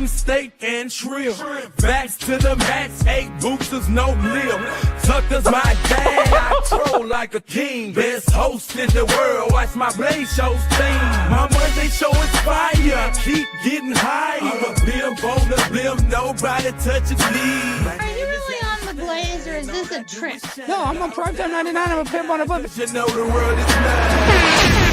eating steak and shrimp. Backs to the max, 8 boosters, no lip. Tucker's my dad, I troll like a king. Best host in the world, watch my Blaze Show theme. My Monday show is fire, keep getting higher. I'm a bimp on the blimp, nobody touches me. Are you really on the Blaze, or is this a trick? No, I'm on Primetime 99. I'm a pimp on a flip. You know the world is mine.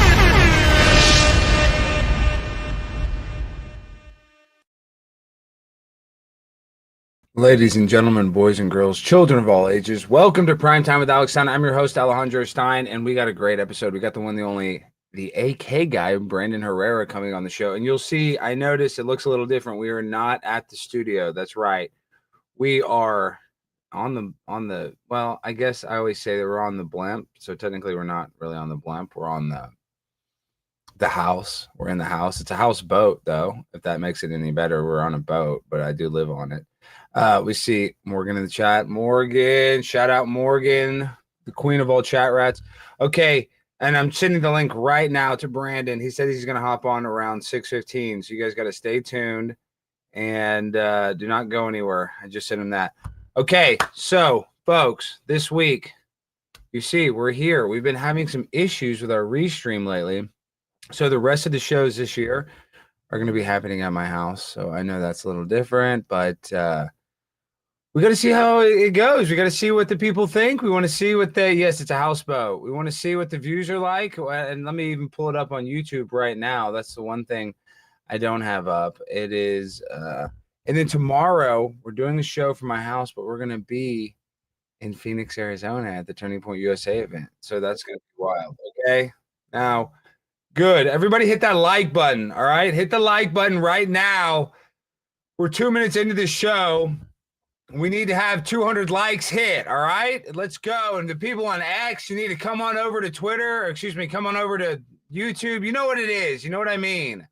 Ladies and gentlemen, boys and girls, children of all ages, welcome to Primetime with Alex Stein. I'm your host, Alejandro Stein, and we got a great episode. We got the one, the only, the AK guy, Brandon Herrera, coming on the show. And you'll see, I noticed it looks a little different. We are not at the studio. That's right. We are on the, well, I guess I always say that we're on the blimp. So technically we're not really on the blimp. We're on the house. We're in the house. It's a houseboat, though, if that makes it any better. We're on a boat, but I do live on it. We see Morgan in the chat. Morgan, shout out Morgan, the queen of all chat rats. Okay, and I'm sending the link right now to Brandon. He said he's going to hop on around 6:15, so you guys got to stay tuned and do not go anywhere. I just sent him that. Okay, so, folks, this week, you see, we're here. We've been having some issues with our restream lately, so the rest of the shows this year are going to be happening at my house, so I know that's a little different, but we got to see how it goes. We got to see what the people think. We want to see what yes, it's a houseboat. We want to see what the views are like. And let me even pull it up on YouTube right now. That's the one thing I don't have up. It is, and then tomorrow we're doing a show from my house, but we're going to be in Phoenix, Arizona at the Turning Point USA event. So that's going to be wild. Okay. Now, good. Everybody hit that like button. All right. Hit the like button right now. We're 2 minutes into the show. We need to have 200 likes hit, all right? Let's go. And the people on X, you need to come on over to Twitter, or excuse me, come on over to YouTube. You know what it is. You know what I mean?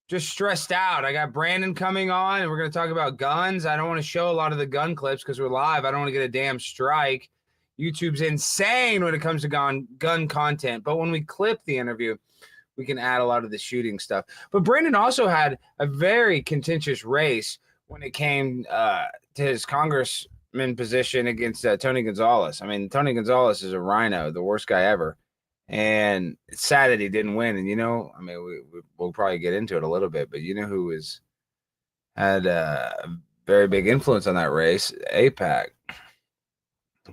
Just stressed out. I got Brandon coming on, and we're going to talk about guns. I don't want to show a lot of the gun clips because we're live. I don't want to get a damn strike. YouTube's insane when it comes to gun content. But when we clip the interview, we can add a lot of the shooting stuff. But Brandon also had a very contentious race when it came to his congressman position against Tony Gonzalez. I mean, Tony Gonzalez is a rhino, the worst guy ever. And it's sad that he didn't win. And, you know, I mean, we'll probably get into it a little bit, but you know who had a very big influence on that race? AIPAC.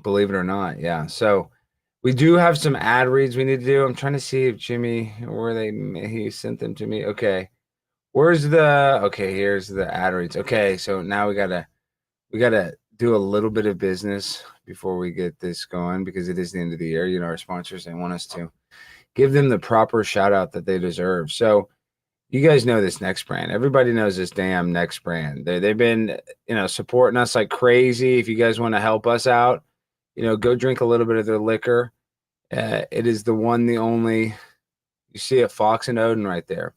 Believe it or not. Yeah. So we do have some ad reads we need to do. I'm trying to see if Jimmy, he sent them to me. Okay. Here's the ad reads. Okay, so now we gotta do a little bit of business before we get this going because it is the end of the year. You know, our sponsors, they want us to give them the proper shout out that they deserve. So you guys know this Next brand. Everybody knows this damn Next brand. They've been, you know, supporting us like crazy. If you guys want to help us out, you know, go drink a little bit of their liquor. It is the one, the only. You see a Fox and Oden right there.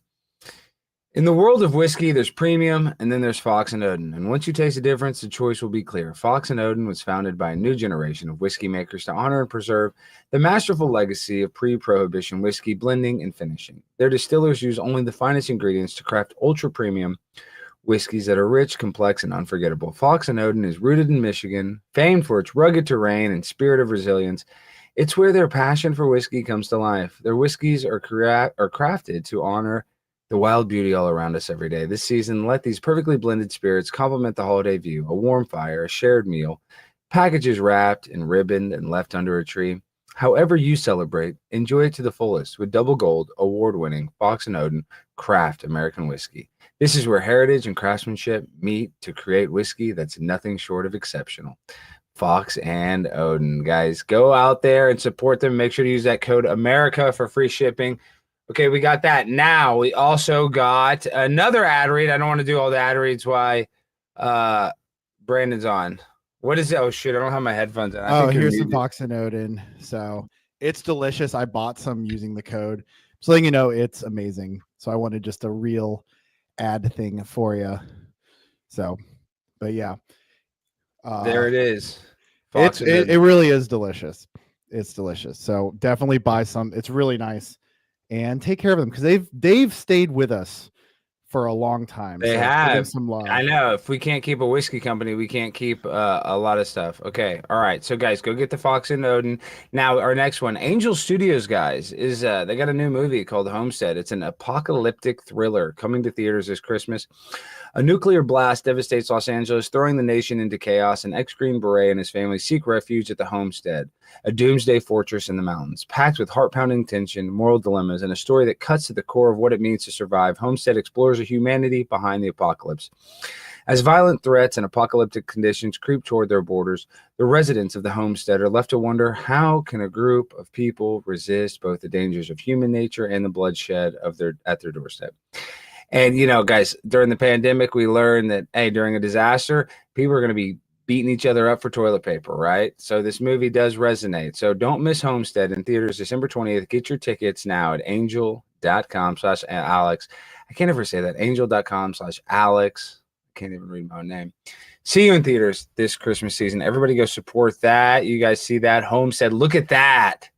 In the world of whiskey, there's premium, and then there's Fox and Oden. And once you taste the difference, the choice will be clear. Fox and Oden was founded by a new generation of whiskey makers to honor and preserve the masterful legacy of pre-prohibition whiskey blending and finishing. Their distillers use only the finest ingredients to craft ultra-premium whiskeys that are rich, complex, and unforgettable. Fox and Oden is rooted in Michigan, famed for its rugged terrain and spirit of resilience. It's where their passion for whiskey comes to life. Their whiskeys are crafted to honor the wild beauty all around us every day. This season, let these perfectly blended spirits complement the holiday view, a warm fire, a shared meal, packages wrapped and ribboned and left under a tree. However you celebrate, enjoy it to the fullest with double gold, award-winning Fox and Oden craft American whiskey. This is where heritage and craftsmanship meet to create whiskey that's nothing short of exceptional. Fox and Oden, guys, go out there and support them. Make sure to use that code America for free shipping. Okay, we got that. Now, we also got another ad read. I don't want to do all the ad reads while Brandon's on. What is it? Oh, shit, I don't have my headphones on. Here's some Fox and Oden. So it's delicious. I bought some using the code. So letting you know, it's amazing. So I wanted just a real ad thing for you. So, but yeah. There it is. It really is delicious. It's delicious. So definitely buy some. It's really nice. And take care of them because they've stayed with us for a long time. They so give them have some love. I know if we can't keep a whiskey company, we can't keep a lot of stuff. Okay. All right. So guys, go get the Fox and Oden. Now our next one, Angel Studios guys, is they got a new movie called Homestead. It's an apocalyptic thriller coming to theaters this Christmas. A nuclear blast devastates Los Angeles, throwing the nation into chaos. An ex-Green Beret and his family seek refuge at the Homestead, a doomsday fortress in the mountains. Packed with heart-pounding tension, moral dilemmas, and a story that cuts to the core of what it means to survive, Homestead explores the humanity behind the apocalypse. As violent threats and apocalyptic conditions creep toward their borders, the residents of the Homestead are left to wonder, how can a group of people resist both the dangers of human nature and the bloodshed of at their doorstep? And, guys, during the pandemic, we learned that, hey, during a disaster, people are going to be beating each other up for toilet paper, right? So this movie does resonate. So don't miss Homestead in theaters December 20th. Get your tickets now at angel.com/Alex. I can't ever say that. Angel.com/Alex. I can't even read my own name. See you in theaters this Christmas season. Everybody go support that. You guys see that? Homestead. Look at that.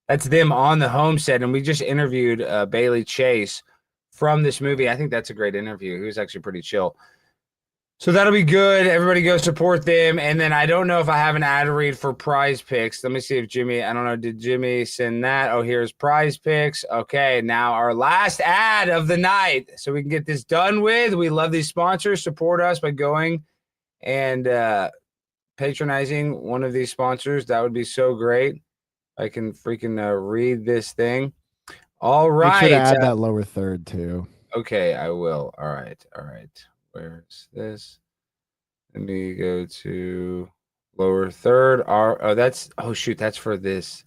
That's them on the Homestead. And we just interviewed Bailey Chase from this movie. I think that's a great interview. He was actually pretty chill. So that'll be good. Everybody go support them. And then I don't know if I have an ad read for PrizePicks. Let me see if Jimmy, I don't know, did Jimmy send that? Oh, here's PrizePicks. Okay, now our last ad of the night. So we can get this done with. We love these sponsors. Support us by going and patronizing one of these sponsors. That would be so great. I can freaking read this thing. All right. Make sure to add that lower third too. Okay, I will. All right. Where's this? Let me go to lower third. That's for this.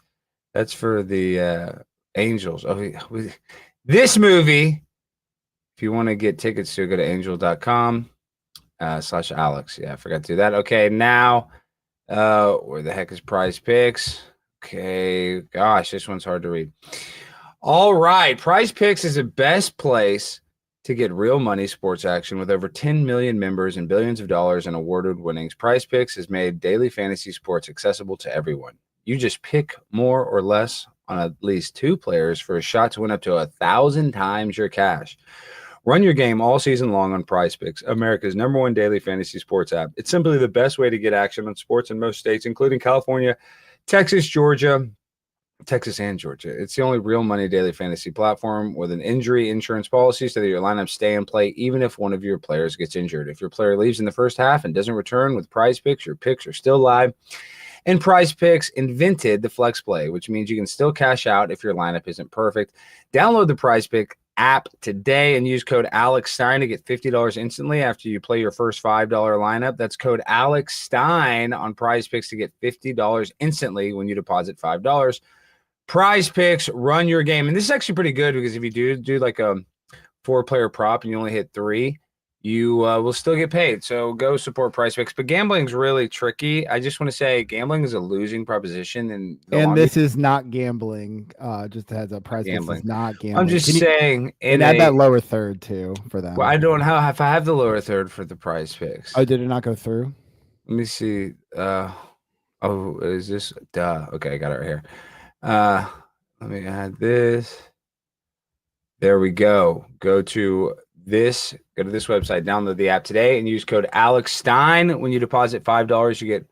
That's for the Angels. This movie, if you want to get tickets to, go to angel.com/Alex. Yeah, I forgot to do that. Okay, now where the heck is PrizePicks? Okay, gosh, this one's hard to read. All right, PrizePicks is the best place to get real money sports action with over 10 million members and billions of dollars in awarded winnings. PrizePicks has made daily fantasy sports accessible to everyone. You just pick more or less on at least two players for a shot to win up to 1,000 times your cash. Run your game all season long on PrizePicks, America's #1 daily fantasy sports app. It's simply the best way to get action on sports in most states, including California, Texas, and Georgia. It's the only real money daily fantasy platform with an injury insurance policy so that your lineups stay in play even if one of your players gets injured. If your player leaves in the first half and doesn't return with PrizePicks, your picks are still live. And PrizePicks invented the flex play, which means you can still cash out if your lineup isn't perfect. Download the PrizePicks app today and use code Alex Stein to get $50 instantly after you play your first $5 lineup. That's code Alex Stein on PrizePicks to get $50 instantly when you deposit $5. PrizePicks, run your game. And this is actually pretty good because if you do like a 4-player prop and you only hit 3, you will still get paid. So go support PrizePicks. But gambling's really tricky. I just want to say gambling is a losing proposition. And this is not gambling. Just a heads up, PrizePicks is not gambling. I'm just saying. And add that lower third too for them. Well, I don't know if I have the lower third for the PrizePicks. Oh, did it not go through? Let me see. Is this? Duh. Okay, I got it right here. Let me add this. There we go. Go to this website, download the app today, and use code Alex Stein. When you deposit $5, you get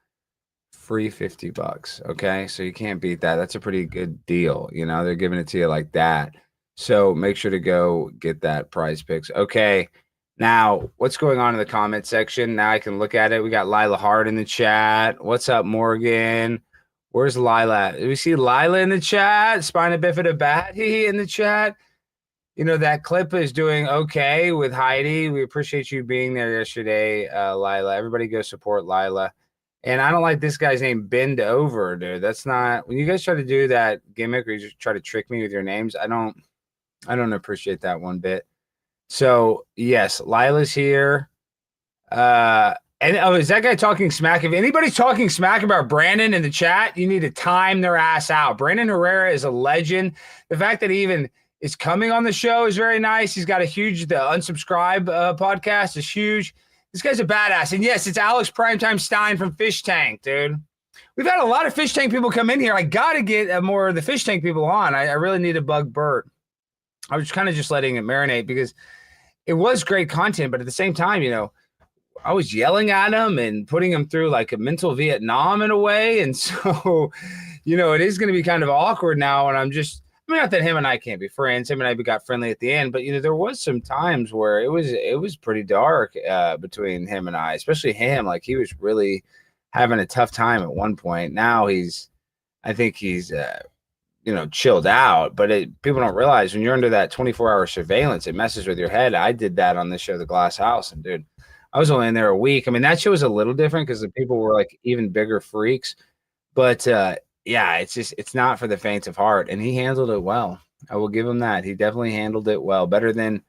free $50. Okay, so you can't beat that. That's a pretty good deal. They're giving it to you like that. So make sure to go get that PrizePicks. Okay, now what's going on in the comment section? Now I can look at it. We got Lila Hart in the chat. What's up, Morgan? Where's Lila? Do we see Lila in the chat? Spina bifida Batty in the chat. That clip is doing okay with Heidi. We appreciate you being there yesterday, Lila. Everybody go support Lila. And I don't like this guy's name, Bend Over, dude. That's not, when you guys try to do that gimmick or you just try to trick me with your names, I don't appreciate that one bit. So yes, Lila's here. Is that guy talking smack? If anybody's talking smack about Brandon in the chat, you need to time their ass out. Brandon Herrera is a legend. The fact that he even is coming on the show is very nice. He's got the Unsubscribe podcast is huge. This guy's a badass. And yes, it's Alex Primetime Stein from Fish Tank, dude. We've had a lot of Fish Tank people come in here. I got to get more of the Fish Tank people on. I really need to bug Bert. I was kind of just letting it marinate because it was great content, but at the same time, I was yelling at him and putting him through like a mental Vietnam in a way. And so, it is going to be kind of awkward now. And not that him and I can't be friends. Him and I got friendly at the end, but there was some times where it was pretty dark between him and I, especially him. Like he was really having a tough time at one point. Now I think he's chilled out, but people don't realize when you're under that 24-hour surveillance, it messes with your head. I did that on this show, The Glass House, and dude, I was only in there a week. I mean, that show was a little different because the people were like even bigger freaks, but yeah, it's not for the faint of heart, and he handled it well. I will give him that. He definitely handled it well, better than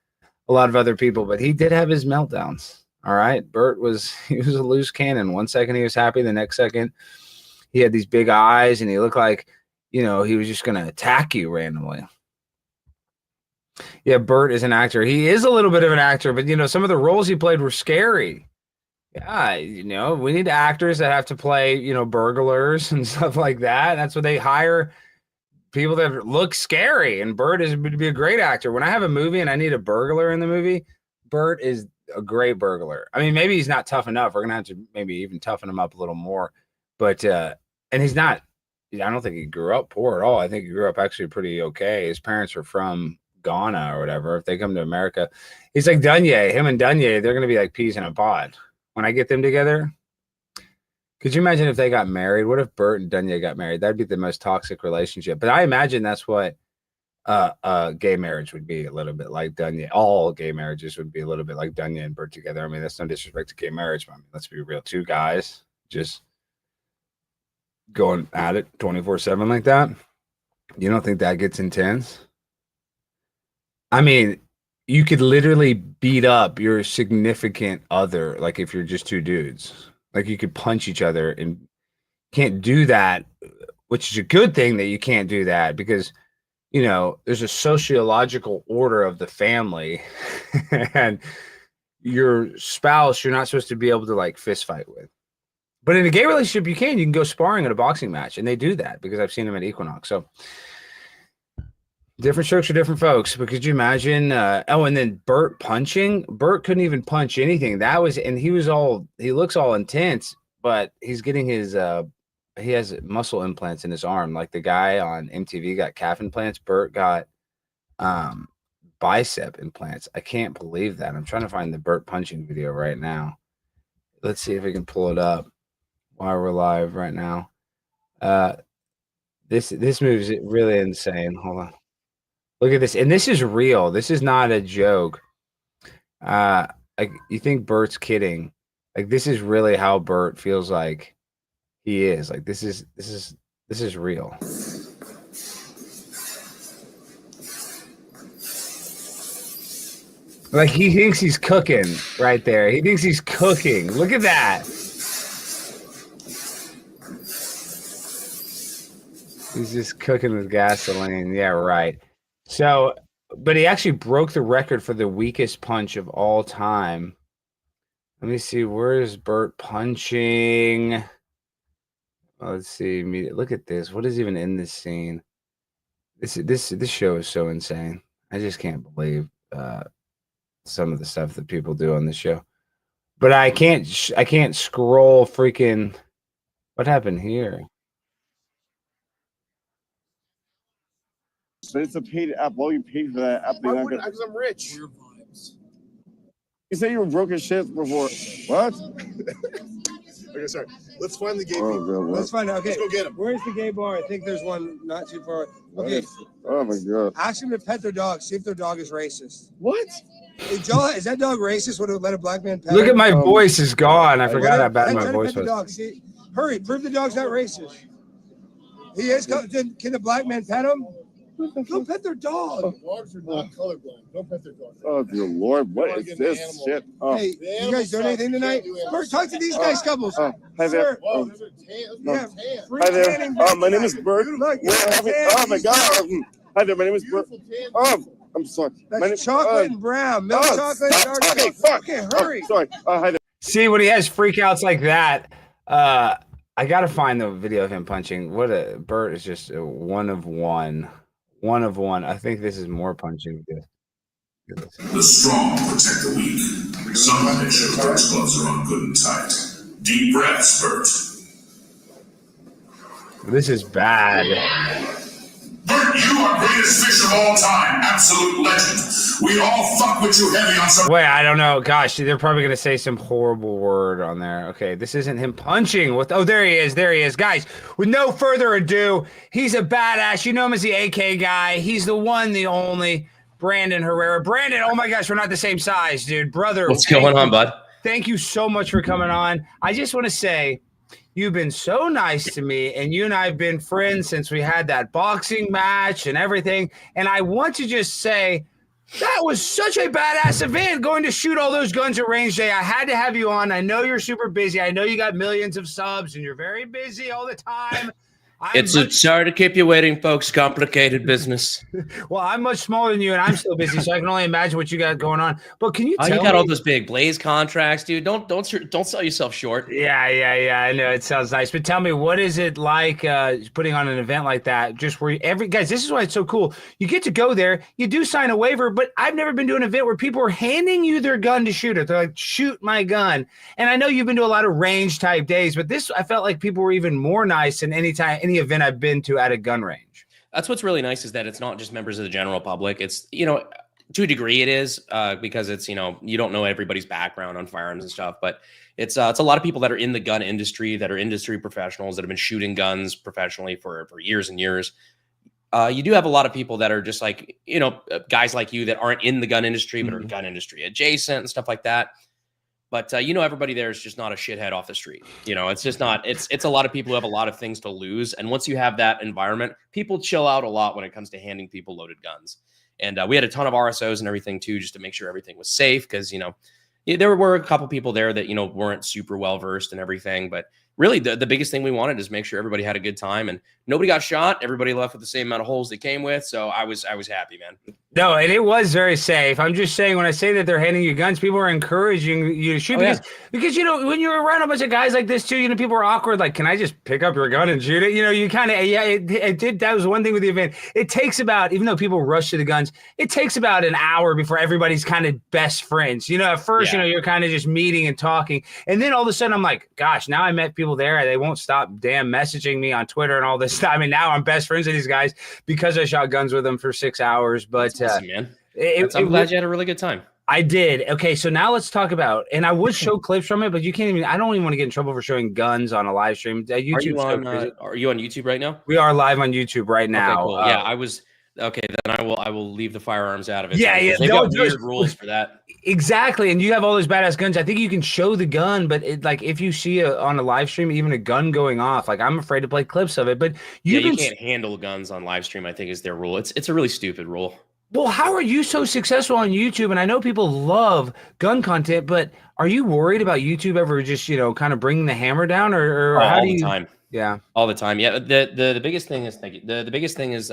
a lot of other people, but he did have his meltdowns. All right. Bert was a loose cannon. One second he was happy, the next second he had these big eyes and he looked like, he was just going to attack you randomly. Yeah, Bert is an actor. He is a little bit of an actor, but some of the roles he played were scary. Yeah, we need actors that have to play, burglars and stuff like that. That's what they hire, people that look scary. And Bert would be a great actor. When I have a movie and I need a burglar in the movie, Bert is a great burglar. I mean, maybe he's not tough enough. We're gonna have to maybe even toughen him up a little more. But and he's not. I don't think he grew up poor at all. I think he grew up actually pretty okay. His parents were from Ghana or whatever. If they come to America, he's like Dunye. Him and Dunye, they're gonna be like peas in a pod. When I get them together, could you imagine if they got married? What if Bert and Dunye got married? That'd be the most toxic relationship. But I imagine that's what gay marriage would be a little bit like Dunye. All gay marriages would be a little bit like Dunye and Bert together. I mean, that's no disrespect to gay marriage, but I mean, let's be real. Two guys just going at it 24/7 like that. You don't think that gets intense? I mean, you could literally beat up your significant other, like if you're just two dudes. Like you could punch each other, and can't do that, which is a good thing that you can't do that because, there's a sociological order of the family and your spouse, you're not supposed to be able to like fist fight with. But in a gay relationship, you can go sparring at a boxing match, and they do that because I've seen them at Equinox. So different strokes for different folks. But could you imagine? And then Bert punching. Bert couldn't even punch anything. And he looks all intense, but he's getting his he has muscle implants in his arm. Like the guy on MTV got calf implants. Bert got bicep implants. I can't believe that. I'm trying to find the Bert punching video right now. Let's see if we can pull it up while we're live right now. This move is really insane. Hold on. Look at this. And this is real. This is not a joke. You think Bert's kidding. Like this is really how Bert feels like he is. Like this is real. Like he thinks he's cooking right there. He thinks he's cooking. Look at that. He's just cooking with gasoline. Yeah, right. So, but he actually broke the record for the weakest punch of all time. Let me see. Where is Bert punching? Let's see. Look at this. What is even in this scene? This show is so insane. I just can't believe some of the stuff that people do on the show. But I can't scroll freaking. What happened here? But it's a paid app. Why you paid for that app? Because I'm rich. You say you were broke as shit before. What? Okay, sorry. Let's find the gay Oh, people. God, what? Let's find out. Okay, Let's go get him. Where's the gay bar? I think there's one not too far. Okay, Oh my God. ask them to pet their dog. See if their dog is racist. What? Is that dog racist? Would it let a black man pet Look it? at my voice is gone. I forgot how bad Try my to voice pet the was. dog. See, hurry! Prove the dog's not racist. He is. Can the black man pet him? Go pet their dog. Dogs are not colorblind. Don't pet their dogs. Oh dear Lord, what is this shit? Oh, Hey, you guys doing anything tonight? Bert, talk to these guys, couples. hi there. Sir. Whoa, Oh, those are tan. Yeah, Those are tan. free hi there. tanning My name is tonight. Bert. Look, Oh my God. Hi there. My name is Bert. Beautiful tan. Oh, I'm sorry. My name, That's chocolate and brown. Milk chocolate, dark okay, chocolate. fuck. Okay, hurry. Oh, sorry. Hi there. See, when he has freakouts like that, I gotta find the video of him punching. Bert is just a one of one. One of one. I think this is more punching. The strong protect the weak. Some make sure those gloves are on good and tight. Deep breaths, Bert. This is bad. Bert, you are greatest fish of all time. Absolute legend. We all fuck with you heavy on some... Wait, I don't know. Gosh, they're probably going to say some horrible word on there. Okay, this isn't him punching. Oh, there he is. There he is. Guys, with no further ado, he's a badass. You know him as the AK guy. He's the one, the only, Brandon Herrera. Brandon, oh my gosh, we're not the same size, dude. Brother. What's going on, bud? Thank you so much for coming on. I just want to say, you've been so nice to me, and you and I have been friends since we had that boxing match and everything. And I want to just say that was such a badass event, going to shoot all those guns at range day. I had to have you on. I know you're super busy. I know you got millions of subs, and you're very busy all the time. Sorry to keep you waiting, folks. Complicated business. Well, I'm much smaller than you, and I'm still busy, so I can only imagine what you got going on. But can you tell you got me? all those big Blaze contracts, dude. Don't sell yourself short. Yeah. I know it sounds nice, but tell me, what is it like putting on an event like that? Just where guys, this is why it's so cool. You get to go there, you do sign a waiver, but I've never been to an event where people are handing you their gun to shoot it. They're like, shoot my gun. And I know you've been to a lot of range type days, but this, I felt like people were even more nice than any event I've been to at a gun range. That's what's really nice, is that it's not just members of the general public. It's, to a degree it is, because it's, you don't know everybody's background on firearms and stuff, but it's a lot of people that are in the gun industry, that are industry professionals that have been shooting guns professionally for years and years. You do have a lot of people that are just like, guys like you that aren't in the gun industry, but are gun industry adjacent and stuff like that. But, everybody there is just not a shithead off the street. It's just not, it's a lot of people who have a lot of things to lose. And once you have that environment, people chill out a lot when it comes to handing people loaded guns. And we had a ton of RSOs and everything too, just to make sure everything was safe. Cause there were a couple people there that, weren't super well-versed and everything, but really the biggest thing we wanted is make sure everybody had a good time and nobody got shot. Everybody left with the same amount of holes they came with. So I was happy, man. No, and it was very safe. I'm just saying, when I say that they're handing you guns, people are encouraging you to shoot because when you're around a bunch of guys like this too, people are awkward. Like, can I just pick up your gun and shoot it? You kind of, it did. That was one thing with the event. It takes about, even though people rush to the guns, it takes about an hour before everybody's kind of best friends. At first, you're kind of just meeting and talking. And then all of a sudden I'm like, gosh, now I met people there. They won't stop damn messaging me on Twitter and all this stuff. I mean, now I'm best friends with these guys because I shot guns with them for 6 hours. But awesome, man. I'm glad you had a really good time. I did. Okay, so now let's talk about, and I would show clips from it, but you can't even, I don't even want to get in trouble for showing guns on a live stream. Are you on YouTube right now? We are live on YouTube right now. Okay, cool. Yeah, I was. Okay, then I will leave the firearms out of it. Yeah. They've got weird rules for that. Exactly, and you have all those badass guns. I think you can show the gun, but if you see on a live stream, even a gun going off, like I'm afraid to play clips of it. But you can't handle guns on live stream, I think, is their rule. It's a really stupid rule. Well, how are you so successful on YouTube? And I know people love gun content, but are you worried about YouTube ever just, kind of bringing the hammer down, or how do you? All the time. Yeah, all the time. Yeah, the biggest thing is the biggest thing is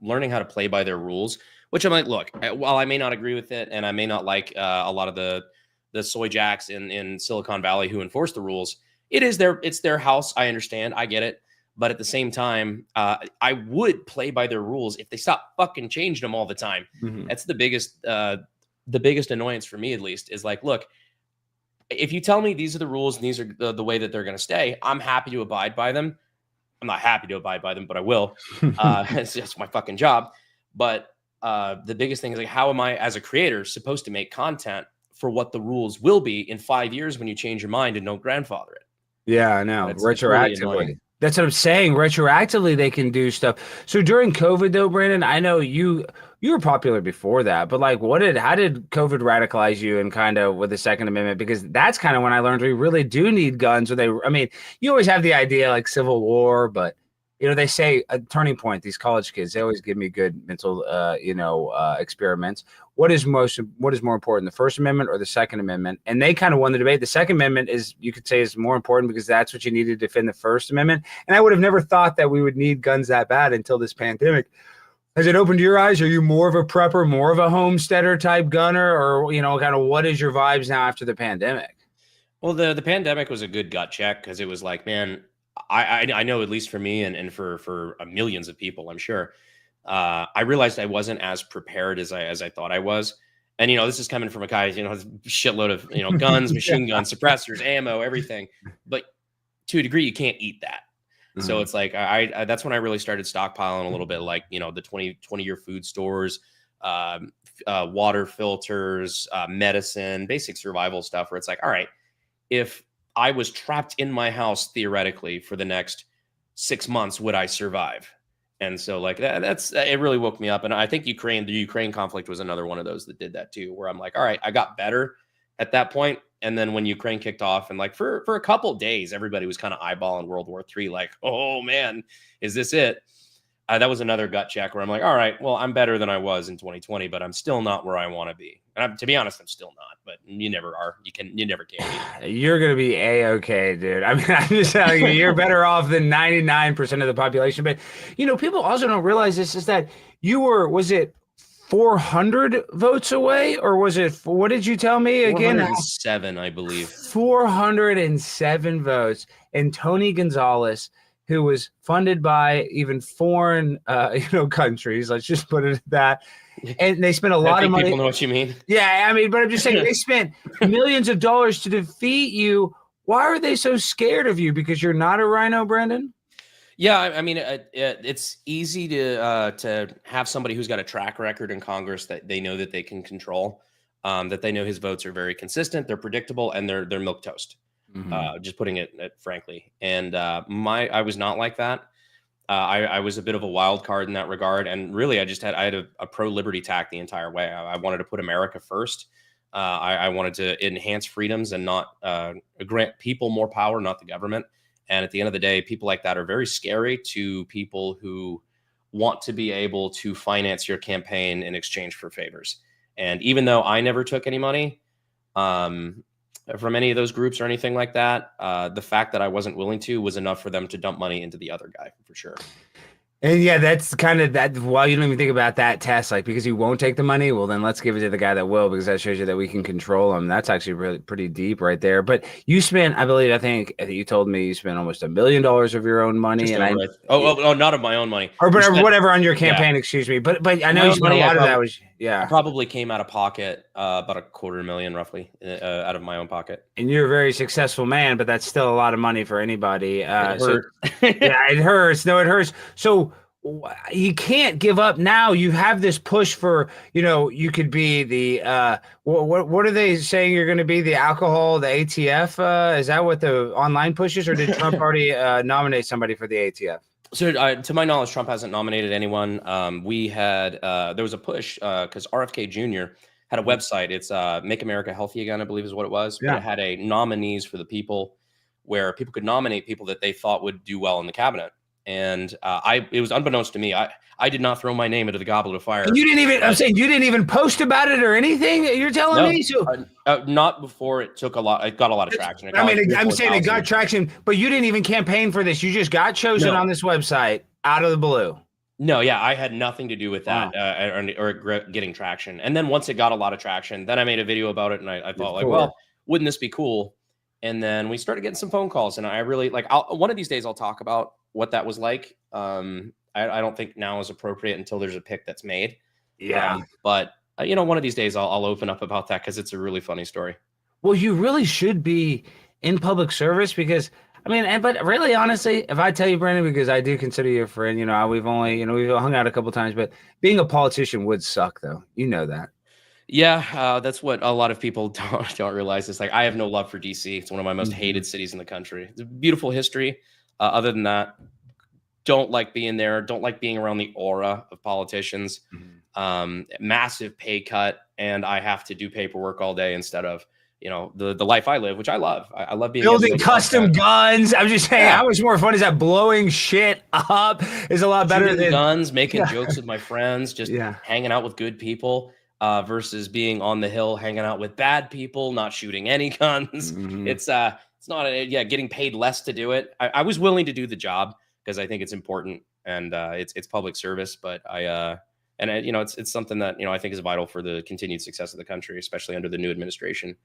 learning how to play by their rules. Which I'm like, look, while I may not agree with it, and I may not like a lot of the soy jacks in Silicon Valley who enforce the rules, it's their house. I understand, I get it. But at the same time, I would play by their rules if they stop fucking changing them all the time. Mm-hmm. That's the biggest annoyance for me, at least, is like, look, if you tell me these are the rules and these are the way that they're going to stay, I'm happy to abide by them. I'm not happy to abide by them, but I will. It's just my fucking job. But the biggest thing is, like, how am I as a creator supposed to make content for what the rules will be in 5 years when you change your mind and don't grandfather it? Yeah, I know. Retroactively. Really, that's what I'm saying. Retroactively, they can do stuff. So during COVID, though, Brandon, I know you were popular before that, but like, how did COVID radicalize you and kind of with the Second Amendment? Because that's kind of when I learned we really do need guns. You always have the idea like Civil War, but they say a turning point. These college kids, they always give me good mental, experiments. What is more important, the First Amendment or the Second Amendment? And they kind of won the debate. The Second Amendment you could say is more important because that's what you need to defend the First Amendment. And I would have never thought that we would need guns that bad until this pandemic. Has it opened your eyes? Are you more of a prepper, more of a homesteader type gunner, or kind of what is your vibes now after the pandemic? Well, the pandemic was a good gut check because it was like, man, I know, at least for me and for millions of people, I'm sure, I realized I wasn't as prepared as I thought I was. And, this is coming from a guy, has a shitload of, guns, machine guns, suppressors, ammo, everything. But to a degree, you can't eat that. So it's like, I that's when I really started stockpiling a little bit, like, the 20-year food stores, water filters, medicine, basic survival stuff, where it's like, all right, if I was trapped in my house theoretically for the next 6 months, would I survive? And so like it really woke me up. And I think the Ukraine conflict was another one of those that did that too, where I'm like, all right, I got better at that point. And then when Ukraine kicked off, and like for a couple days, everybody was kind of eyeballing World War III, like, oh man, is this it? That was another gut check where I'm like, all right, well, I'm better than I was in 2020, but I'm still not where I want to be. And to be honest, I'm still not, but you never are. You never can be. You're going to be A-okay, dude. I mean, I'm just telling you, you're better off than 99% of the population. But, people also don't realize this is that was it 400 votes away, or was it, what did you tell me again? 407, I believe. 407 votes. And Tony Gonzalez, who was funded by even foreign, countries, let's just put it at that. And they spent a lot of money. People know what you mean. Yeah, I mean, but I'm just saying they spent millions of dollars to defeat you. Why are they so scared of you? Because you're not a rhino, Brandon? Yeah, I mean, it's easy to have somebody who's got a track record in Congress that they know that they can control, that they know his votes are very consistent, they're predictable, and they're milquetoast. Just putting it frankly. And I was not like that. I was a bit of a wild card in that regard. And really, I had a pro-liberty tack the entire way. I wanted to put America first. I wanted to enhance freedoms and not grant people more power, not the government. And at the end of the day, people like that are very scary to people who want to be able to finance your campaign in exchange for favors. And even though I never took any money from any of those groups or anything like that, the fact that I wasn't willing to was enough for them to dump money into the other guy, for sure. And yeah, that's kind of that. Well, you don't even think about that test, like, because he won't take the money. Well, then let's give it to the guy that will, because that shows you that we can control him. That's actually really pretty deep right there. But you spent, I think you told me you spent almost $1 million of your own money. And not of my own money, or whatever on your campaign. Yeah. Excuse me. But I know you spent a lot of that was I probably came out of pocket about $250,000 roughly out of my own pocket. And you're a very successful man, but that's still a lot of money for anybody. It hurt. Yeah, it hurts. No, it hurts. So you can't give up now. You have this push for, you could be the what are they saying you're going to be? The alcohol, the ATF? Is that what the online push is, or did Trump already nominate somebody for the ATF? So to my knowledge, Trump hasn't nominated anyone. We had there was a push because RFK Jr. had a website. It's Make America Healthy Again, I believe is what it was. Yeah. But it had a nominees for the people, where people could nominate people that they thought would do well in the cabinet. And it was unbeknownst to me. I did not throw my name into the goblet of fire. And you didn't even. I'm saying you didn't even post about it or anything. You're telling me so. Not before it took a lot. It got a lot of traction. I'm saying it got traction, but you didn't even campaign for this. You just got chosen on this website out of the blue. No, yeah, I had nothing to do with that or getting traction. And then once it got a lot of traction, then I made a video about it, and I thought, like, well, wouldn't this be cool? And then we started getting some phone calls, and I really one of these days I'll talk about what that was like. I don't think now is appropriate until there's a pick that's made. Yeah. But one of these days I'll open up about that, because it's a really funny story. Well, you really should be in public service, because but really, honestly, if I tell you, Brandon, because I do consider you a friend, we've hung out a couple times, but being a politician would suck, though. You know that. Yeah, that's what a lot of people don't realize. It's like, I have no love for DC. It's one of my most hated cities in the country. It's a beautiful history. Other than that, don't like being there. Don't like being around the aura of politicians. Massive pay cut, and I have to do paperwork all day instead of the life I live, which I love. I love being building custom guns. I'm just saying, how much more fun is that? Blowing shit up is a lot better than guns, making jokes with my friends, just hanging out with good people. Versus being on the Hill, hanging out with bad people, not shooting any guns. It's not getting paid less to do it. I was willing to do the job because I think it's important, and it's public service. But it's something that I think is vital for the continued success of the country, especially under the new administration.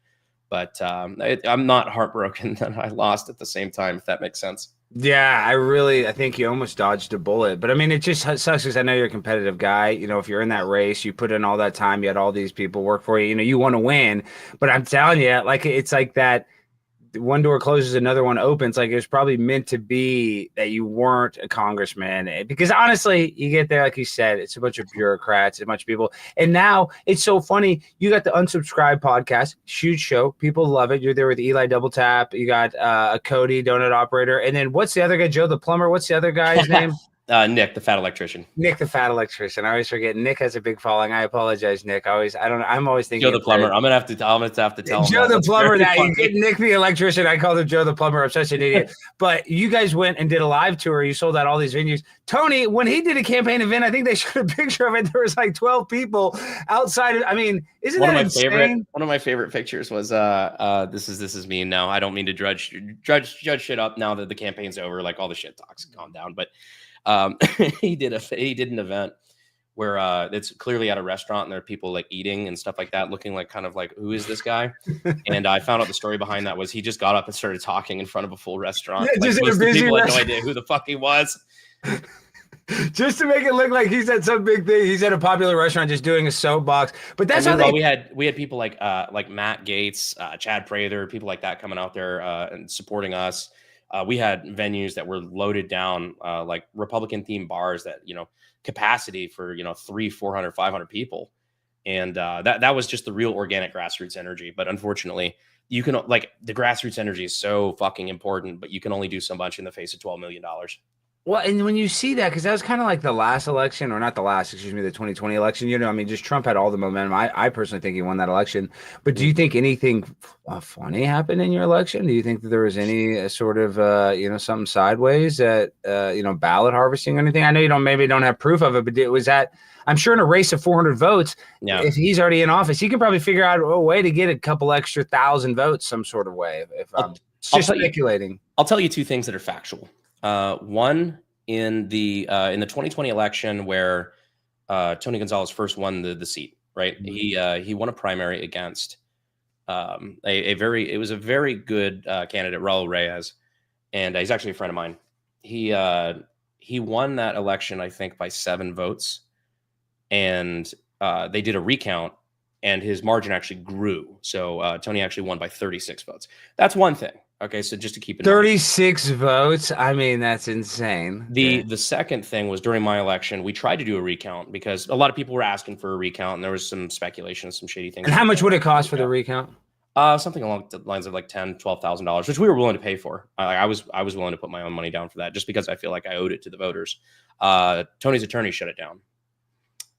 But I'm not heartbroken that I lost at the same time, if that makes sense. Yeah, I think you almost dodged a bullet. But I mean, it just sucks because I know you're a competitive guy. You know, if you're in that race, you put in all that time, you had all these people work for you. You know, you want to win. But I'm telling you, like it's like that. One door closes, another one opens. Like it was probably meant to be that you weren't a congressman, because honestly, you get there, like you said, it's a bunch of bureaucrats, a bunch of people. And now it's so funny. You got the Unsubscribed podcast, huge show. People love it. You're there with Eli Double Tap. You got a Cody Donut Operator. And then what's the other guy? Joe the Plumber. What's the other guy's name? Nick, the fat electrician. Nick, the fat electrician. I always forget. Nick has a big following. I apologize, Nick. I'm always thinking Joe the Plumber. I'm gonna have to tell him Joe the Plumber. That funny. you get Nick the electrician. I called him Joe the Plumber. I'm such an idiot. But you guys went and did a live tour. You sold out all these venues. Tony, when he did a campaign event, I think they showed a picture of it. There was like 12 people outside. I mean, isn't that insane? One of my favorite pictures was this is me now. I don't mean to judge shit up now that the campaign's over. Like all the shit talks calm down, but. He did an event where it's clearly at a restaurant and there are people like eating and stuff like that, looking like kind of like, who is this guy? And I found out the story behind that was he just got up and started talking in front of a full restaurant. Yeah, like, just in a busy people had no restaurant. idea who the fuck he was. Just to make it look like he's at some big thing. He's at a popular restaurant just doing a soapbox. But that's how we had people like Matt Gaetz, Chad Prather, people like that coming out there and supporting us. We had venues that were loaded down, like Republican themed bars that, capacity for, 300, 400, 500 people. And that was just the real organic grassroots energy. But unfortunately, you can the grassroots energy is so fucking important, but you can only do so much in the face of $12 million. Well, and when you see that, because that was kind of like the last election, or not the last, the 2020 election, just Trump had all the momentum. I personally think he won that election. But do you think anything funny happened in your election? Do you think that there was any sort of, something sideways that, ballot harvesting or anything? I know you don't have proof of it, but it was that, I'm sure in a race of 400 votes, if he's already in office, he can probably figure out a way to get a couple extra 1,000 votes some sort of way. If I'm just speculating. I'll tell you two things that are factual. One, in the 2020 election where Tony Gonzalez first won the seat, right? Mm-hmm. He won a primary against a very good candidate, Raul Reyes, and he's actually a friend of mine. He won that election, I think, by 7 votes, and they did a recount, and his margin actually grew. So Tony actually won by 36 votes. That's one thing. Okay, so just to keep in 36 votes. I mean, that's insane. The second thing was during my election, we tried to do a recount because a lot of people were asking for a recount, and there was some speculation, some shady things. And how much would it cost for the recount? Something along the lines of like $10,000, $12,000, which we were willing to pay for. I was willing to put my own money down for that, just because I feel like I owed it to the voters. Tony's attorney shut it down,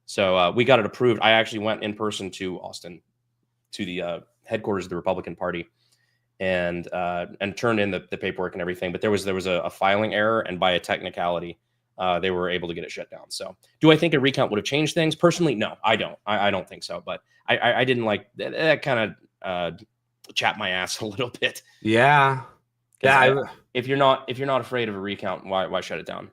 so we got it approved. I actually went in person to Austin, to the headquarters of the Republican Party, and turned in the paperwork and everything. But there was a filing error, and by a technicality, they were able to get it shut down. So do I think a recount would have changed things? Personally, no, I don't. I don't think so. But I didn't like that kind of chap my ass a little bit. Yeah. If you're not afraid of a recount, why shut it down?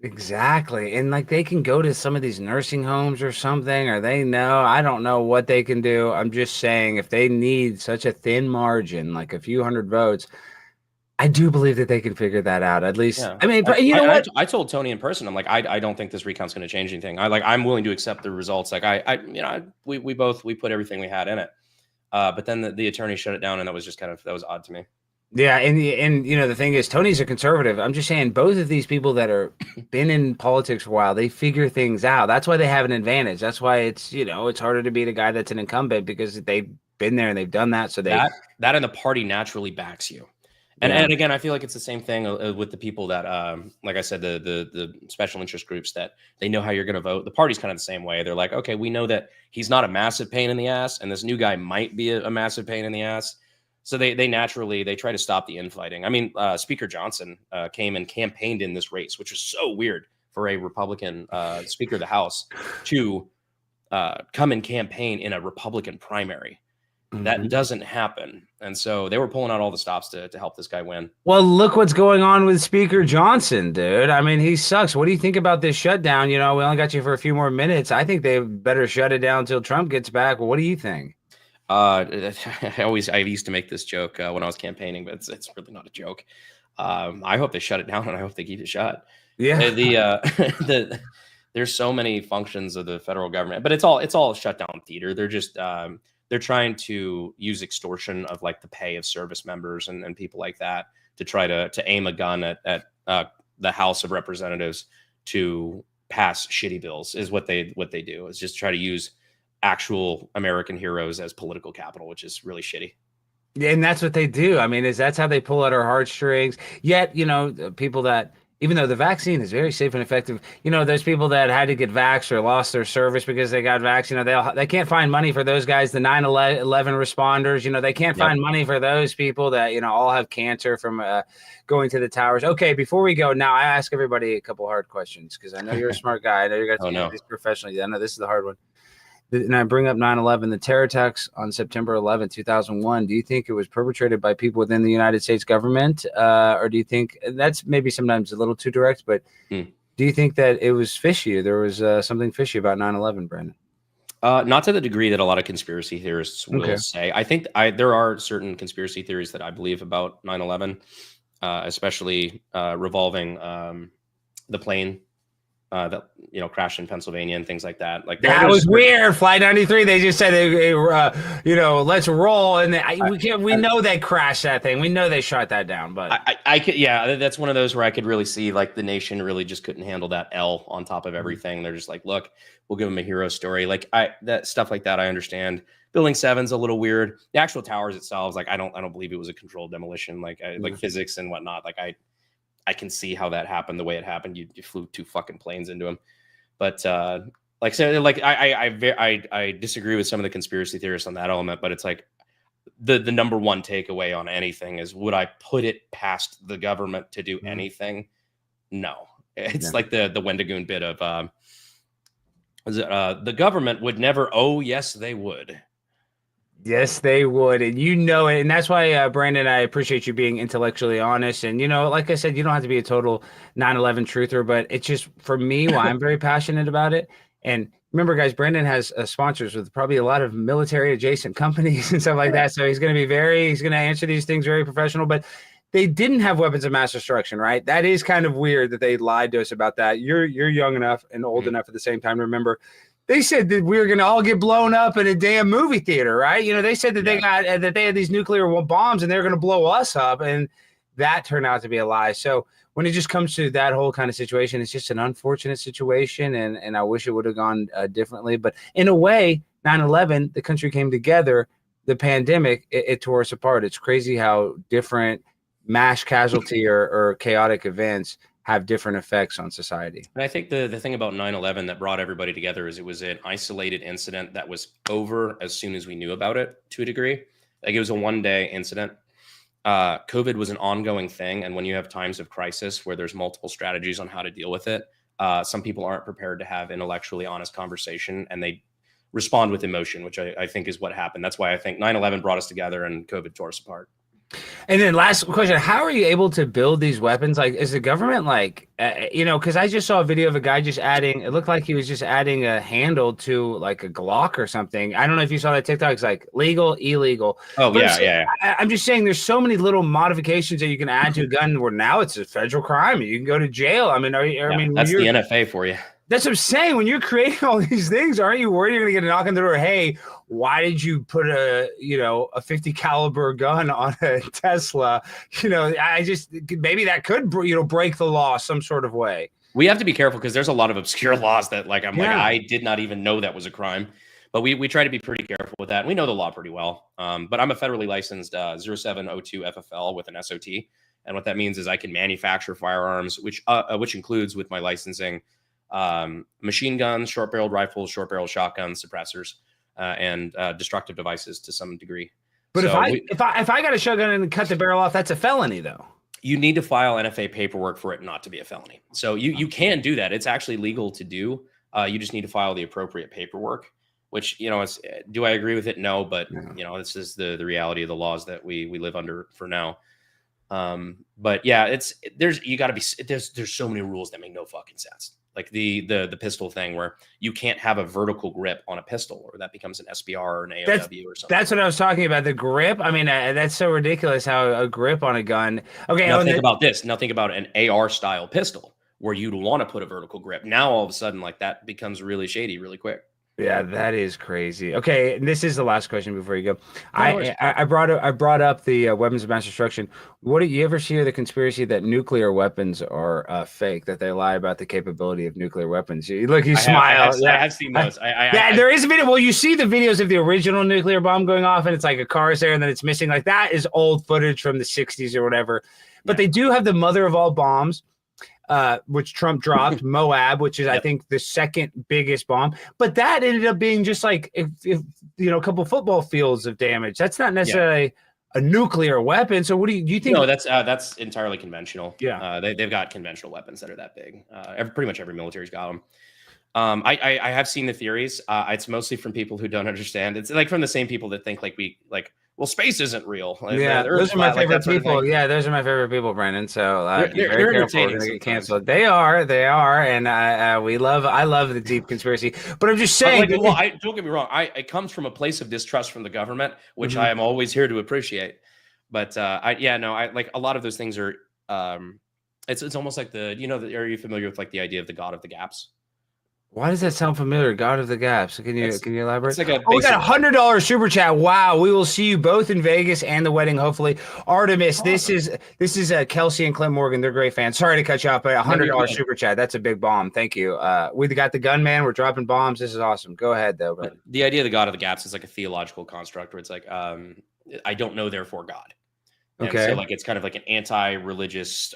Exactly. And like they can go to some of these nursing homes or something, or I don't know what they can do. I'm just saying, if they need such a thin margin, like a few hundred votes, I do believe that they can figure that out. At least, yeah. I mean, but you know what? I told Tony in person, I'm like, I don't think this recount's going to change anything. I'm willing to accept the results. Like we put everything we had in it. But then the attorney shut it down, and that was odd to me. Yeah, and the thing is, Tony's a conservative. I'm just saying, both of these people that are been in politics for a while, they figure things out. That's why they have an advantage. That's why it's harder to beat a guy that's an incumbent, because they've been there and they've done that. So that and the party naturally backs you. And again, I feel like it's the same thing with the people that, like I said, the special interest groups, that they know how you're going to vote. The party's kind of the same way. They're like, okay, we know that he's not a massive pain in the ass, and this new guy might be a massive pain in the ass. So they naturally try to stop the infighting. I mean, Speaker Johnson came and campaigned in this race, which was so weird for a Republican Speaker of the House to come and campaign in a Republican primary. Mm-hmm. That doesn't happen. And so they were pulling out all the stops to help this guy win. Well, look what's going on with Speaker Johnson, dude. I mean, he sucks. What do you think about this shutdown? We only got you for a few more minutes. I think they better shut it down until Trump gets back. What do you think? I used to make this joke when I was campaigning, but it's really not a joke. I hope they shut it down, and I hope they keep it shut. Yeah. There's so many functions of the federal government, but it's all shutdown theater. They're just they're trying to use extortion of like the pay of service members and people like that to try to aim a gun at the House of Representatives to pass shitty bills. Is what they do, is just try to use actual American heroes as political capital, which is really shitty. Yeah, and that's what they do. I mean, that's how they pull at our heartstrings. Yet, people that, even though the vaccine is very safe and effective, there's people that had to get vaxxed or lost their service because they got vaccinated. They can't find money for those guys, the 9/11 responders. They can't find money for those people that, all have cancer from going to the towers. Okay, before we go, now I ask everybody a couple hard questions because I know you're a smart guy. I know you're going to do this professionally. I know this is the hard one. And I bring up 9/11, the terror attacks on September 11, 2001. Do you think it was perpetrated by people within the United States government? Or do you think that's maybe sometimes a little too direct, but do you think that it was fishy? There was something fishy about 9/11, Brandon? Not to the degree that a lot of conspiracy theorists will say. I think there are certain conspiracy theories that I believe about 9/11, especially revolving the plane that crashed in Pennsylvania and things like that. Like that was weird. Flight 93. They just said, let's roll, and we know they crashed that thing. We know they shot that down. But I could, that's one of those where I could really see like the nation really just couldn't handle that L on top of everything. They're just like, look, we'll give them a hero story. Like that stuff like that. I understand. Building 7's a little weird. The actual towers itself, like I don't believe it was a controlled demolition. Like like physics and whatnot. Like I can see how that happened the way it happened. You flew 2 fucking planes into them. But I disagree with some of the conspiracy theorists on that element, but it's like the number one takeaway on anything is, would I put it past the government to do anything? No. It's like the Wendigoon bit of the government would never. Oh, yes, they would. Yes, they would. And it. And that's why, Brandon, I appreciate you being intellectually honest. And, like I said, you don't have to be a total 9/11 truther, but it's just, for me, why I'm very passionate about it. And remember, guys, Brandon has sponsors with probably a lot of military adjacent companies and stuff like that. So he's going to answer these things very professional. But they didn't have weapons of mass destruction, right? That is kind of weird that they lied to us about that. You're young enough and old enough at the same time to remember. They said that we were going to all get blown up in a damn movie theater, right? They said that they had these nuclear bombs and they're going to blow us up, and that turned out to be a lie. So when it just comes to that whole kind of situation, it's just an unfortunate situation, and I wish it would have gone differently. But in a way, 9/11, the country came together. The pandemic, it tore us apart. It's crazy how different mass casualty or chaotic events have different effects on society. And I think the thing about 9/11 that brought everybody together is it was an isolated incident that was over as soon as we knew about it, to a degree. Like, it was a one-day incident. COVID was an ongoing thing. And when you have times of crisis where there's multiple strategies on how to deal with it, some people aren't prepared to have intellectually honest conversation, and they respond with emotion, which I think is what happened. That's why I think 9/11 brought us together and COVID tore us apart. And then last question, how are you able to build these weapons? Like, is the government because I just saw a video of a guy it looked like he was just adding a handle to like a Glock or something. I don't know if you saw that TikTok. It's like legal, illegal. Oh, but yeah. I'm just saying there's so many little modifications that you can add to a gun where now it's a federal crime. You can go to jail. I mean, that's the NFA for you. That's what I'm saying. When you're creating all these things, aren't you worried you're going to get a knock on the door? Hey, why did you put a 50 caliber gun on a Tesla? Maybe that could, break the law some sort of way. We have to be careful because there's a lot of obscure laws that I did not even know that was a crime, but we try to be pretty careful with that. And we know the law pretty well. But I'm a federally licensed 0702 FFL with an SOT. And what that means is I can manufacture firearms, which includes, with my licensing, machine guns, short-barreled rifles, short-barreled shotguns, suppressors, and destructive devices to some degree. But so if I got a shotgun and cut the barrel off, that's a felony, though. You need to file NFA paperwork for it not to be a felony. So you can do that. It's actually legal to do. You just need to file the appropriate paperwork. Which, do I agree with it? No, but this is the reality of the laws that we live under for now. But yeah, there's so many rules that make no fucking sense. like the pistol thing where you can't have a vertical grip on a pistol, or that becomes an SBR or an AOW or something. That's what I was talking about. The grip. I mean, that's so ridiculous how a grip on a gun. Okay, now think about this. Now think about an AR style pistol where you'd want to put a vertical grip. Now all of a sudden, like that becomes really shady really quick. Yeah, that is crazy. Okay, and this is the last question before you go. I brought up the weapons of mass destruction. What do you ever hear the conspiracy that nuclear weapons are fake? That they lie about the capability of nuclear weapons? You smile. I have seen those. There is a video. Well, you see the videos of the original nuclear bomb going off, and it's like a car's there, and then it's missing. Like that is old footage from the '60s or whatever. But they do have the mother of all bombs. Which Trump dropped, Moab, which is I think the second biggest bomb, but that ended up being just like if a couple football fields of damage. That's not necessarily a nuclear weapon. So what do you think? No, that's entirely conventional. Yeah, they've got conventional weapons that are that big. Pretty much every military's got them. I have seen the theories. It's mostly from people who don't understand. It's like from the same people that think well, space isn't real. Those are my favorite people. Those are my favorite people, Brandon. So they're very careful. They're gonna get canceled. They are, and I love the deep conspiracy. But I'm just saying. Don't get me wrong. It comes from a place of distrust from the government, which I am always here to appreciate. But like a lot of those things are. It's almost like are you familiar with like the idea of the God of the Gaps? Why does that sound familiar? God of the Gaps. Can you elaborate? It's like we got $100 super chat. Wow, we will see you both in Vegas and the wedding, hopefully. Artemis, this is Kelsey and Clint Morgan. They're great fans. Sorry to cut you off, but $100 super chat. That's a big bomb. Thank you. We got the gunman. We're dropping bombs. This is awesome. Go ahead, though. But the idea of the God of the Gaps is like a theological construct where it's like, I don't know, therefore God. Okay. So like it's kind of like an anti-religious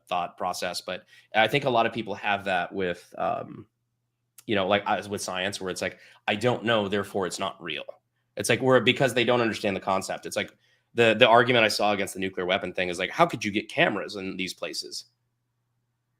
thought process, but I think a lot of people have that with. Like as with science, where it's like, I don't know, therefore it's not real. It's like because they don't understand the concept. It's like the argument I saw against the nuclear weapon thing is like, how could you get cameras in these places?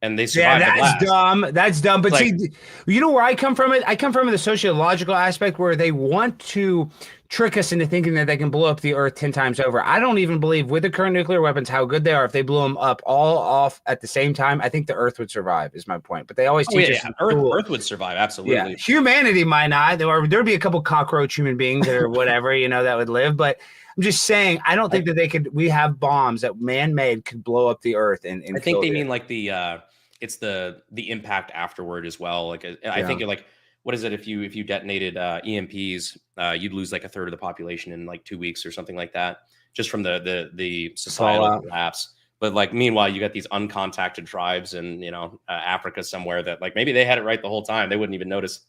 And they survived. Yeah, that's dumb. That's dumb. But see, you know where I come from? I come from the sociological aspect where they want to trick us into thinking that they can blow up the earth 10 times over. I don't even believe with the current nuclear weapons how good they are. If they blew them up all off at the same time, I think the earth would survive is my point. But they always teach us Earth would survive. Absolutely. Yeah. Humanity might not. There'd be a couple cockroach human beings or whatever, that would live. But I'm just saying, I don't think that we have bombs that man-made could blow up the earth. And I think they mean like it's the impact afterward as well. Like I think like, what is it? If you detonated EMPs, you'd lose like a third of the population in like 2 weeks or something like that, just from the societal collapse. But like meanwhile, you got these uncontacted tribes in Africa somewhere that like maybe they had it right the whole time. They wouldn't even notice.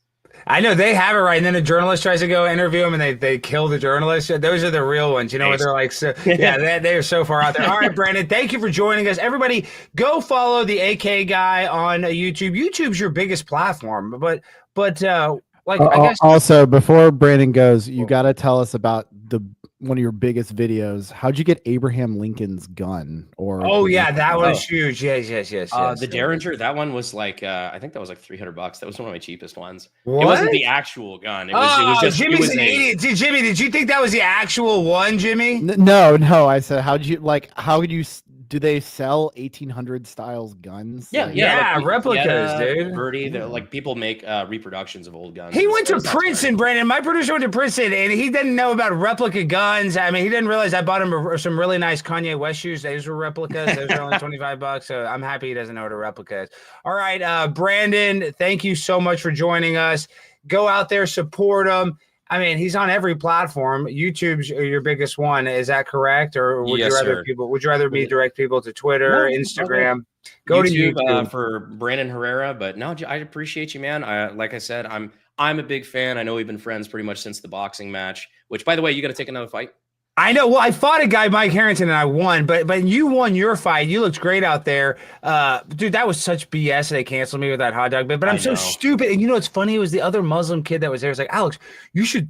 I know they have it right, and then a journalist tries to go interview him, and they kill the journalist. Those are the real ones, where they're like, so, yeah, they are so far out there. All right, Brandon, thank you for joining us. Everybody, go follow the AK guy on YouTube. YouTube's your biggest platform, but I guess also before Brandon goes, you got to tell us about one of your biggest videos. How'd you get Abraham Lincoln's gun? That was huge. Yes. The Derringer, that one was like I think that was like $300. That was one of my cheapest ones. What? It wasn't the actual gun. It was just Jimmy's an idiot. Jimmy, did you think that was the actual one, Jimmy? No. I said, how do they sell 1800 styles guns? Yeah, like replicas, dude. Birdie, like people make reproductions of old guns. He went to Princeton, Brandon. My producer went to Princeton, and he didn't know about replica guns. I mean, he didn't realize I bought him some really nice Kanye West shoes. Those were replicas. Those were only $25. So I'm happy he doesn't know what a replica is. All right, Brandon, thank you so much for joining us. Go out there, support him. I mean, he's on every platform. YouTube's your biggest one. Is that correct? Or would you rather me direct people to Twitter, Instagram? Go YouTube, to YouTube for Brandon Herrera. But no, I appreciate you, man. Like I said, I'm a big fan. I know we've been friends pretty much since the boxing match, which, by the way, you got to take another fight. I know. Well, I fought a guy, Mike Harrington, and I won. But you won your fight. You looked great out there, dude. That was such BS. They canceled me with that hot dog. But I'm so stupid. And it's funny. It was the other Muslim kid that was there. It was like, Alex, you should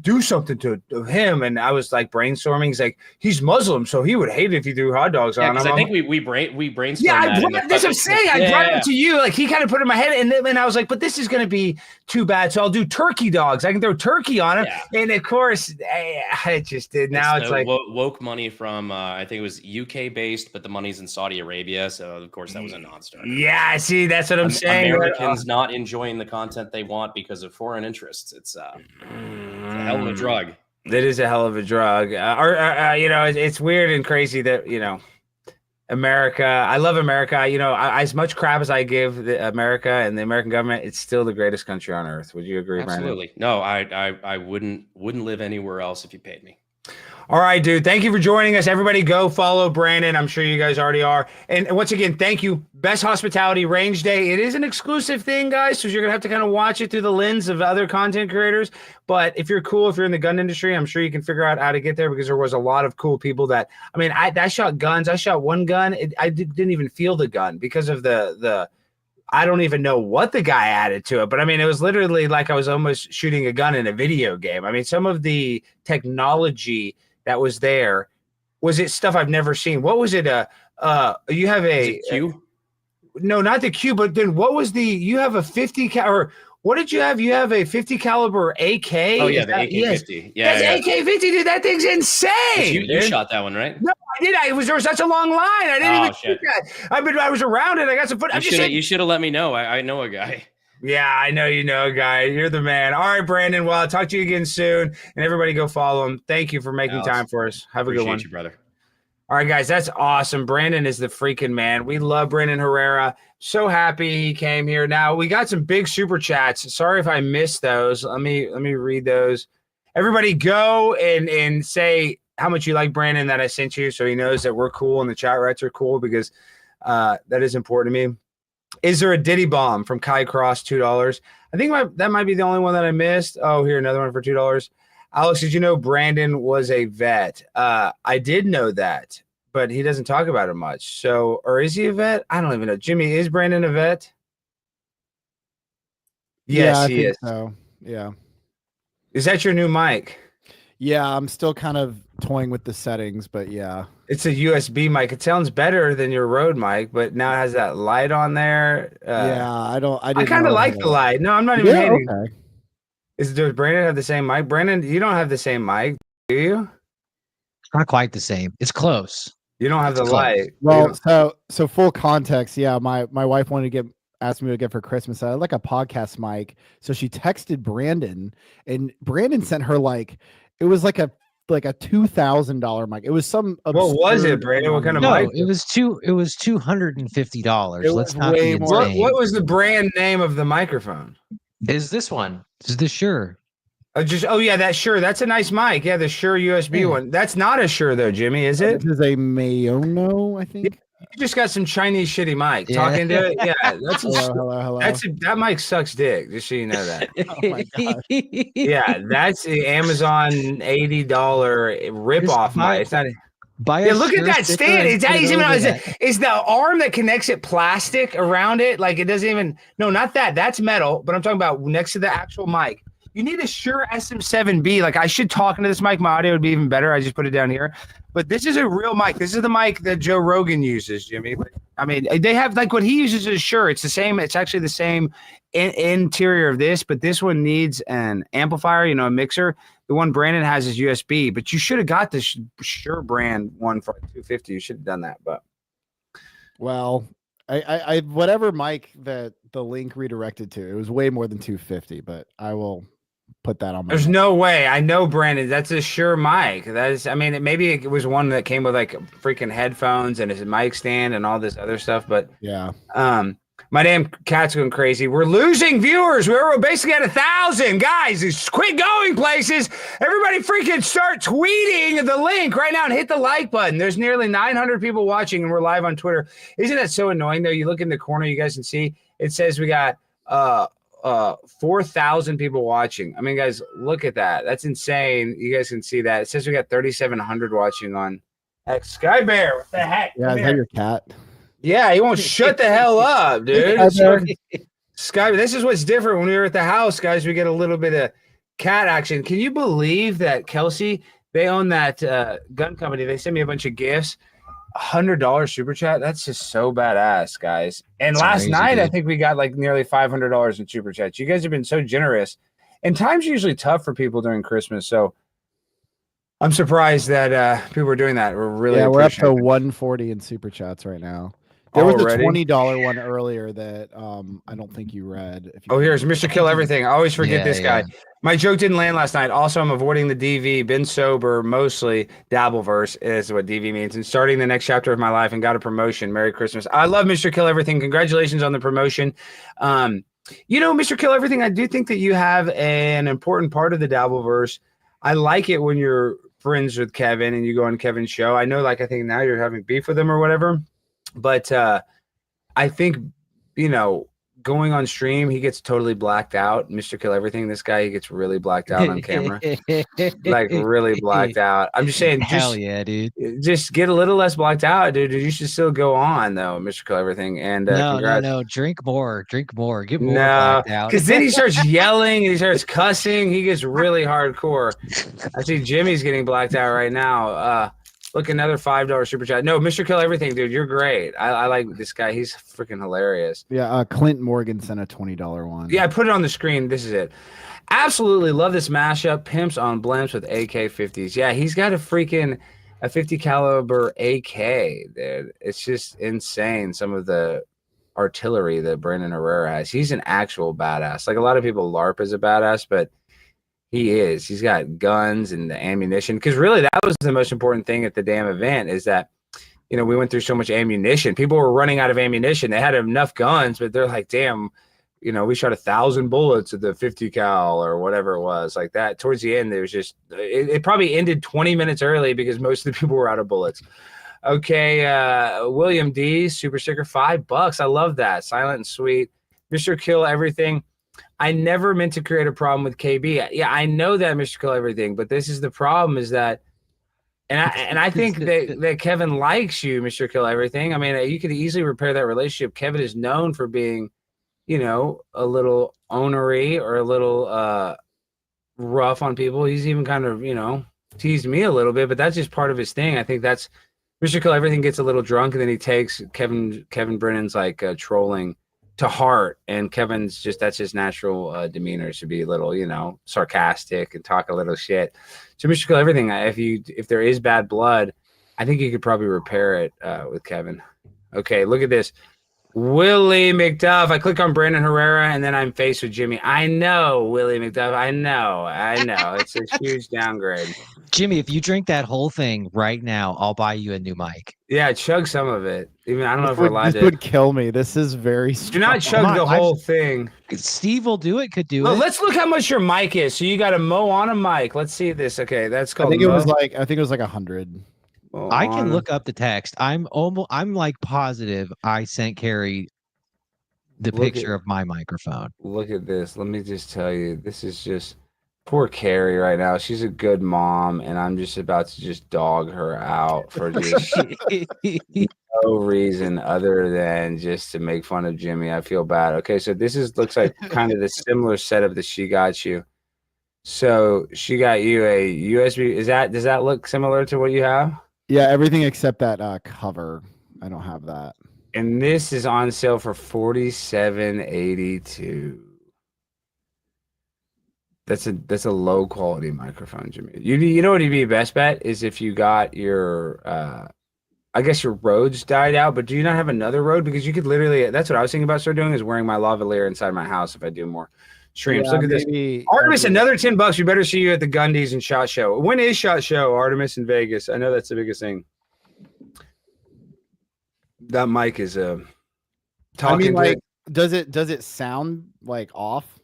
do something to him. And I was like brainstorming. He's like, he's Muslim, so he would hate it if you threw hot dogs on him. I think we brainstormed. Yeah, that's what I'm saying. I brought it to you. Like he kind of put it in my head, and I was like, but this is going to be too bad. So I'll do turkey dogs. I can throw turkey on him. Yeah. And of course, it just didn't. now it's like woke money from I think it was UK based, but the money's in Saudi Arabia, so of course that was a non-starter. Yeah, see, that's what I'm saying. Americans not enjoying the content they want because of foreign interests. It's a hell of a drug. It is a hell of a drug. You know, it's weird and crazy that, you know, America, I love America. You know, as much crap as I give America and the American government, it's still the greatest country on earth. Would you agree, Absolutely. Brandon? No, I wouldn't live anywhere else if you paid me. All right, dude. Thank you for joining us. Everybody go follow Brandon. I'm sure you guys already are. And once again, thank you. Best Hospitality Range Day. It is an exclusive thing, guys, so you're going to have to kind of watch it through the lens of other content creators. But if you're cool, if you're in the gun industry, I'm sure you can figure out how to get there because there was a lot of cool people that, I mean, I shot guns. I shot one gun. I didn't even feel the gun because of the I don't even know what the guy added to it, but I mean, it was literally like I was almost shooting a gun in a video game. I mean, some of the technology that was there, was it stuff I've never seen? What was it? You have a Q? No, not the Q, but then what was you have a 50 or what did you have? You have a 50 caliber AK? Oh yeah, the AK-50. Yeah, that's AK-50, dude. That thing's insane. You shot that one, right? No, I did. There was such a long line. I didn't even shit. Shoot that. I was around it. I got some foot. You should have let me know. I know a guy. Yeah, I know you know, guy. You're the man. All right, Brandon. Well, I'll talk to you again soon. And everybody go follow him. Thank you for making time for us. Have a good one. Appreciate you, brother. All right, guys. That's awesome. Brandon is the freaking man. We love Brandon Herrera. So happy he came here. Now, we got some big super chats. Sorry if I missed those. Let me read those. Everybody go and say how much you like Brandon that I sent you so he knows that we're cool and the chat rats are cool because that is important to me. Is there a Diddy bomb from Kai Cross, $2? I think that might be the only one that I missed. Oh, here, another one for $2. Alex, did you know Brandon was a vet? I did know that, but he doesn't talk about it much. So, or is he a vet? I don't even know. Jimmy, is Brandon a vet? Yes, he is. So, yeah. Is that your new mic? Yeah, I'm still kind of toying with the settings, but yeah. It's a USB mic. It sounds better than your Rode mic, but now it has that light on there. Yeah, I kind of like the light. No, I'm not even hating. Okay. Does Brandon have the same mic? Brandon, you don't have the same mic, do you? Not quite the same. It's close. You don't have the light. Well, so full context. Yeah, my wife asked me to get for Christmas. I had like a podcast mic. So she texted Brandon, and Brandon sent her it was like a $2,000 mic. It was some. What was it, Brandon? What kind of mic? It was $250. Let's not be insane. What was the brand name of the microphone? Is this one? Is this Shure? Yeah, that Shure. That's a nice mic. Yeah, the Shure USB one. That's not a Shure though, Jimmy. Is it? This is a Mayono, I think. You just got some Chinese shitty mic talking to it. Yeah, that's hello. That mic sucks dick. Just so you know that. Oh my gosh. Yeah, that's the Amazon $80 ripoff mic. It's not. Look at that stand. Is the arm that connects it plastic around it? Like it doesn't even. No, not that. That's metal. But I'm talking about next to the actual mic. You need a Shure SM7B. Like I should talk into this mic. My audio would be even better. I just put it down here. But this is a real mic. This is the mic that Joe Rogan uses, Jimmy. I mean, they have what he uses is Shure. It's the same. It's actually the same interior of this, but this one needs an amplifier, a mixer. The one Brandon has is USB, but you should have got the Shure brand one for $250. You should have done that, but. Well, I whatever mic that the link redirected to, it was way more than $250, but I will put that on my There's no way. I know Brandon. That's a Shure mic. That is, maybe it was one that came with like freaking headphones and his mic stand and all this other stuff. But yeah. My damn cat's going crazy. We're losing viewers. We're basically at 1,000. Guys, just quit going places. Everybody freaking start tweeting the link right now and hit the like button. There's nearly 900 people watching and we're live on Twitter. Isn't that so annoying though? You look in the corner, you guys can see it says we got 4,000 people watching. I mean, guys, look at that. That's insane. You guys can see that. It says we got 3,700 watching on X. Sky Bear, what the heck? Yeah, is that your cat? Yeah, he won't shut the hell up, dude. Sky, this is what's different when we were at the house, guys. We get a little bit of cat action. Can you believe that Kelsey, they own that gun company? They sent me a bunch of gifts. $100 super chat. That's just so badass, guys. And that's last night, dude. I think we got like nearly $500 in super chats. You guys have been so generous. And time's usually tough for people during Christmas. So I'm surprised that people are doing that. We're really Yeah, we're up to appreciative. 140 in super chats right now. There was Already? a $20 one earlier that I don't think you read. If you Oh, here's Mr. Kill Everything. I always forget this guy. Yeah. My joke didn't land last night. Also, I'm avoiding the DV, been sober, mostly Dabbleverse is what DV means, and starting the next chapter of my life and got a promotion. Merry Christmas. I love Mr. Kill Everything. Congratulations on the promotion. Mr. Kill Everything, I do think that you have an important part of the Dabbleverse. I like it when you're friends with Kevin and you go on Kevin's show. I know, I think now you're having beef with him or whatever, but I think, going on stream, he gets totally blacked out. Mr. Kill Everything, this guy, he gets really blacked out on camera. Like really blacked out. I'm just saying, Hell yeah, dude. just get a little less blacked out, dude. You should still go on though, Mr. Kill Everything. And No. Drink more. Get more no, blacked out. because then he starts yelling and he starts cussing. He gets really hardcore. I see Jimmy's getting blacked out right now. Look, another $5 super chat. No, Mr. Kill Everything, dude. You're great. I like this guy. He's freaking hilarious. Yeah, Clint Morgan sent a $20 one. Yeah, I put it on the screen. This is it. Absolutely love this mashup. Pimps on blimps with AK-50s. Yeah, he's got a 50 caliber AK, dude. It's just insane. Some of the artillery that Brandon Herrera has. He's an actual badass. Like a lot of people LARP as a badass, but he is. He's got guns and the ammunition. Because really, that was the most important thing at the damn event is that, we went through so much ammunition. People were running out of ammunition. They had enough guns, but they're like, damn, we shot 1,000 bullets at the 50 cal or whatever it was like that. Towards the end, there was just, it probably ended 20 minutes early because most of the people were out of bullets. Okay. William D, super sticker, $5. I love that. Silent and sweet. Mr. Kill Everything. I never meant to create a problem with KB. Yeah, I know that, Mr. Kill Everything, but this is the problem is that, and I think that Kevin likes you, Mr. Kill Everything. I mean, you could easily repair that relationship. Kevin is known for being, a little onery or a little rough on people. He's even kind of, teased me a little bit, but that's just part of his thing. I think that's Mr. Kill Everything gets a little drunk and then he takes Kevin Brennan's trolling to heart, and Kevin's that's his natural demeanor to be a little, sarcastic and talk a little shit. So Mr. Kill Everything, if there is bad blood, I think you could probably repair it with Kevin. Okay, look at this. Willie McDuff. I click on Brandon Herrera and then I'm faced with Jimmy. I know, Willie McDuff. I know. It's a huge downgrade. Jimmy, if you drink that whole thing right now, I'll buy you a new mic. Yeah, chug some of it. Even I don't know if we're allowed to. This would kill me. This is very strong. Do not chug the whole thing. Steve will do it. Could do Well, it. let's look how much your mic is. So you got a Mo on a mic. Let's see this. Okay, that's called. I think it was like 100. I can look up the text. I'm like positive I sent Carrie the picture of my microphone. Look at this. Let me just tell you, this is just poor Carrie right now. She's a good mom, and I'm just about to just dog her out for just no reason other than just to make fun of Jimmy. I feel bad. Okay, so this looks like kind of the similar setup that she got you. So she got you a USB. Does that look similar to what you have? Yeah, everything except that cover. I don't have that. And this is on sale for $47.82. That's a low quality microphone, Jimmy. You know what would be best bet is if you got your I guess your Rhodes died out, but do you not have another Rode? Because you could literally, that's what I was thinking about starting doing is wearing my lavalier inside my house if I do more streams. Look at this. Artemis, another $10. We better see you at the Gundy's and SHOT Show. When is SHOT Show, Artemis in Vegas? I know that's the biggest thing. That mic is talking. does it sound like off?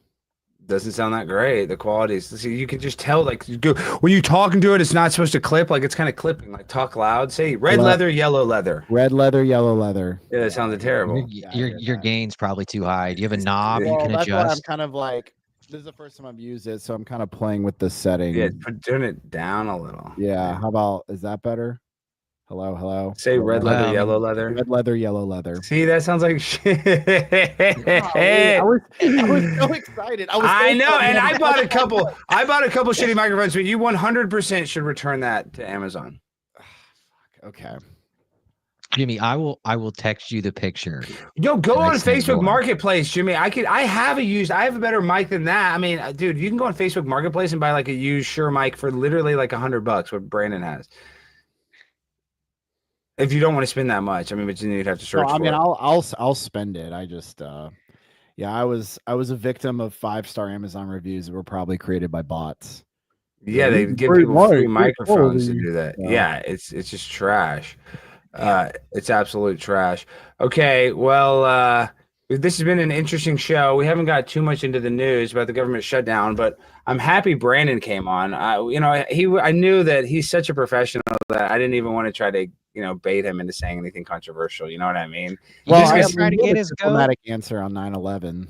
Doesn't sound that great. The quality is, see, you can just tell, when you're talking to it, it's not supposed to clip. Like it's kind of clipping. Like talk loud. Say red leather, yellow leather. Red leather, yellow leather. Yeah, that sounded terrible. Your gain's probably too high. Do you have a knob you can that's why I'm adjust? kind of like, this is the first time I've used it, so I'm kind of playing with the setting. Yeah, turn it down a little. Yeah. How about, is that better? Hello. Say red leather, yellow leather. Red leather, yellow leather. See, that sounds like shit. I was so excited. I know, and I bought a couple shitty microphones, but you 100% should return that to Amazon. Okay. Jimmy, I will text you the picture. Yo, go on Next thing Facebook going. Marketplace, Jimmy. I have a better mic than that. I mean, dude, you can go on Facebook Marketplace and buy like a used Shure mic for literally like $100, what Brandon has. If you don't want to spend that much, I mean, but then you'd have to search. No, I mean, for it. I'll spend it. I just yeah, I was a victim of 5-star Amazon reviews that were probably created by bots. Yeah, they give Great people free mic, great microphones to quality. do that. Yeah. Yeah, it's just trash. It's absolute trash. Okay, well, this has been an interesting show. We haven't got too much into the news about the government shutdown, but I'm happy Brandon came on. I knew that he's such a professional that I didn't even want to try to, bait him into saying anything controversial. You know what I mean? Well, I try to get his diplomatic answer on 9/11.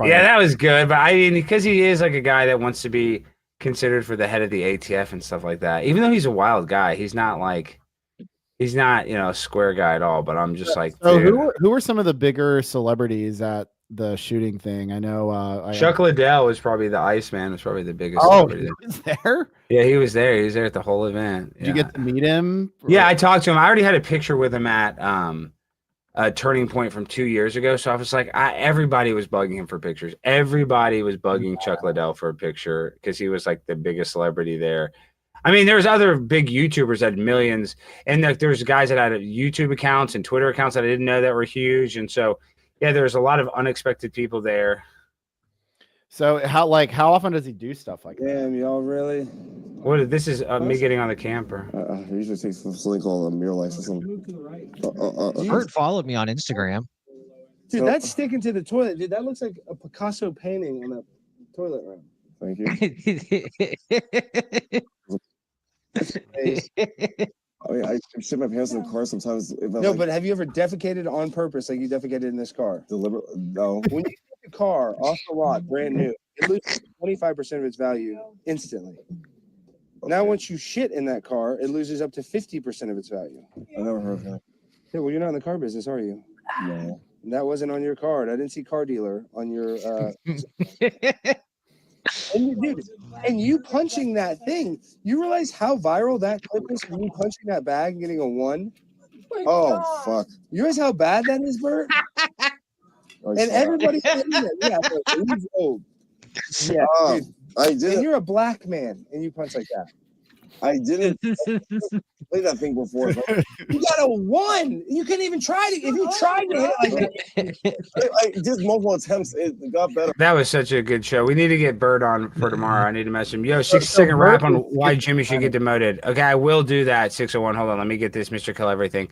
Yeah, that was good. But I mean, because he is like a guy that wants to be considered for the head of the ATF and stuff like that. Even though he's a wild guy, he's not a square guy at all. But I'm just like, so dude. who were some of the bigger celebrities at the shooting thing? I know Chuck Liddell was probably the Iceman. Was probably the biggest. Oh, celebrity. he was there? Yeah, he was there. He was there at the whole event. Did you get to meet him? Yeah, I talked to him. I already had a picture with him at a Turning Point from 2 years ago. So I was like, everybody was bugging him for pictures. Everybody was bugging Chuck Liddell for a picture because he was like the biggest celebrity there. I mean, there's other big YouTubers that had millions, and there's guys that had YouTube accounts and Twitter accounts that I didn't know that were huge. And so, yeah, there's a lot of unexpected people there. So how often does he do stuff like that? Damn, y'all really? This is me getting on the camper. He usually takes something called a mirror lights or something. Bert followed me on Instagram. Dude, that's sticking to the toilet. Dude, that looks like a Picasso painting on a toilet room. Thank you. I mean, I shit my pants in the car sometimes. But have you ever defecated on purpose like you defecated in this car? Deliberately? No. When you take a car off the lot, brand new, it loses 25% of its value instantly. Okay. Now, once you shit in that car, it loses up to 50% of its value. I never heard of that. Yeah, well, you're not in the car business, are you? No. That wasn't on your card. I didn't see car dealer on your. And you punching that thing, you realize how viral that clip is from you punching that bag and getting a 1? Oh, fuck. You realize how bad that is, Bert? And everybody's saying that. Yeah, he's old. Yeah, I did. And you're a black man, and you punch like that. I didn't play that thing before. You got a 1. You couldn't even try to. If you tried to hit it like that, I did multiple attempts. It got better. That was such a good show. We need to get Bird on for tomorrow. I need to message him. Yo, 60-second wrap on why Jimmy should get demoted. Okay, I will do that. 601. Hold on. Let me get this, Mr. Kill Everything.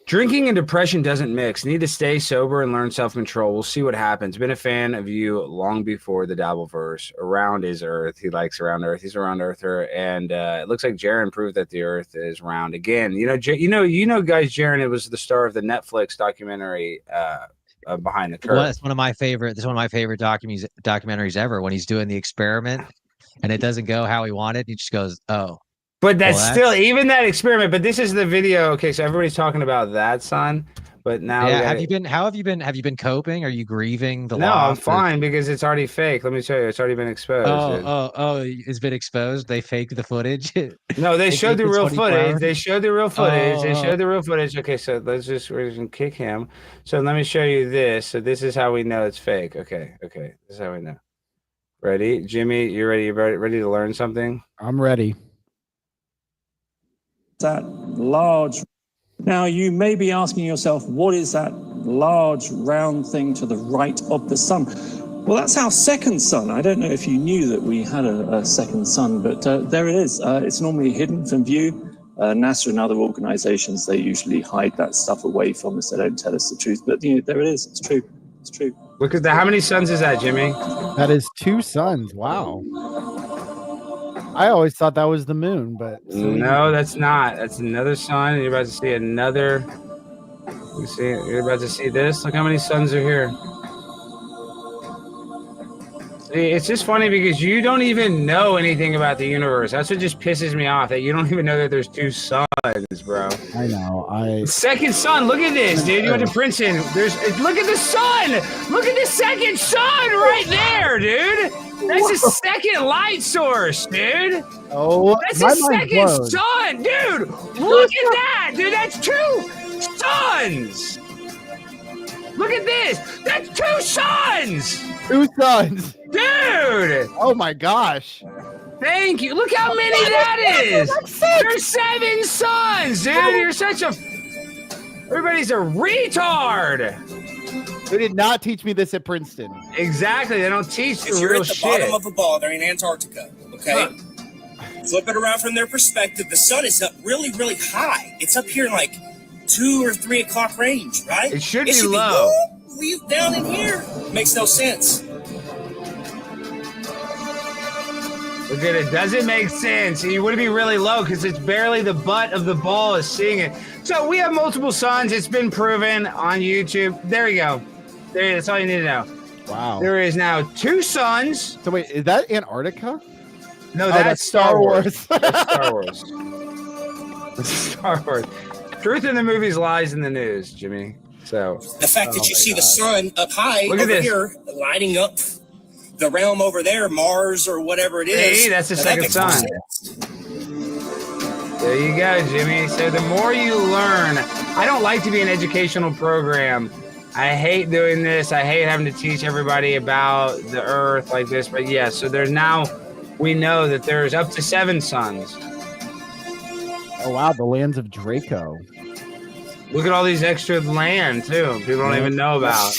Drinking and depression doesn't mix. Need to stay sober and learn self-control. We'll see what happens. Been a fan of you long before the Dabbleverse. Around is Earth. He likes Around Earth. He's a Round Earther, and it looks like Jaren proved that the Earth is round again. You know, guys. Jaren, it was the star of the Netflix documentary Behind the Curve. Well, it's one of my favorite. This one of my favorite documentaries ever. When he's doing the experiment, and it doesn't go how he wanted, he just goes, "Oh." But that's still even that experiment. But this is the video. Okay, so everybody's talking about that, son. But now, yeah, How have you been? Have you been coping? Are you grieving the loss? No, I'm fine because it's already fake. Let me tell you, it's already been exposed. Oh, it's been exposed. They faked the footage. No, they showed the real footage. They showed the real footage. They showed the real footage. Okay, so we're just gonna kick him. So let me show you this. So this is how we know it's fake. Okay, this is how we know. Ready, Jimmy? You ready? You ready to learn something? I'm ready. That large. Now you may be asking yourself, what is that large round thing to the right of the sun? Well, that's our second sun. I don't know if you knew that we had a second sun, but there it is. It's normally hidden from view. NASA and other organizations, they usually hide that stuff away from us. They don't tell us the truth, but there it is. It's true. It's true. Look at that. How many suns is that, Jimmy? That is 2 suns. Wow. I always thought that was the moon, but no, that's not. That's another sun. You're about to see another. You see, you're about to see this. Look how many suns are here. See, it's just funny because you don't even know anything about the universe. That's what just pisses me off. That you don't even know that there's 2 suns, bro. I know. Second sun. Look at this, dude. You went to Princeton. Look at the sun. Look at the second sun right there, dude. That's a second light source, dude. Oh, That's my a mind's second blown. sun, dude. Look at that, dude. That's 2 suns. Look at this. That's 2 suns, 2 suns. dude. Oh my gosh. Thank you. Look how many that is. There's 7 suns, dude. You're such a. Everybody's a retard. They did not teach me this at Princeton. Exactly. They don't teach If the you're real at the shit. bottom of a ball, they're in Antarctica, okay? Flip it around from their perspective. The sun is up really, really high. It's up here in like 2 or 3 o'clock range, right? It should be low. We down in here. Makes no sense. Look at it. Doesn't make sense. You would be really low because it's barely the butt of the ball is seeing it. So we have multiple suns. It's been proven on YouTube. There you go. There. That's all you need to know. Wow. There is now 2 suns. So wait, is that Antarctica? No, Oh, that's Star Wars. Wars. That's Star Wars. That's Star Wars. Truth in the movies, lies in the news, Jimmy. So The fact that you see the sun up high Look at over this. here, lighting up the realm over there, Mars or whatever it is. Hey, that's the now second that makes more sun. sense. there you go, Jimmy. So the more you learn, I don't like to be an educational program. I hate doing this. I hate having to teach everybody about the earth like this. But yeah, so there's now, we know that there's up to 7 suns. Oh wow, the lands of Draco. Look at all these extra land too. People don't even know about.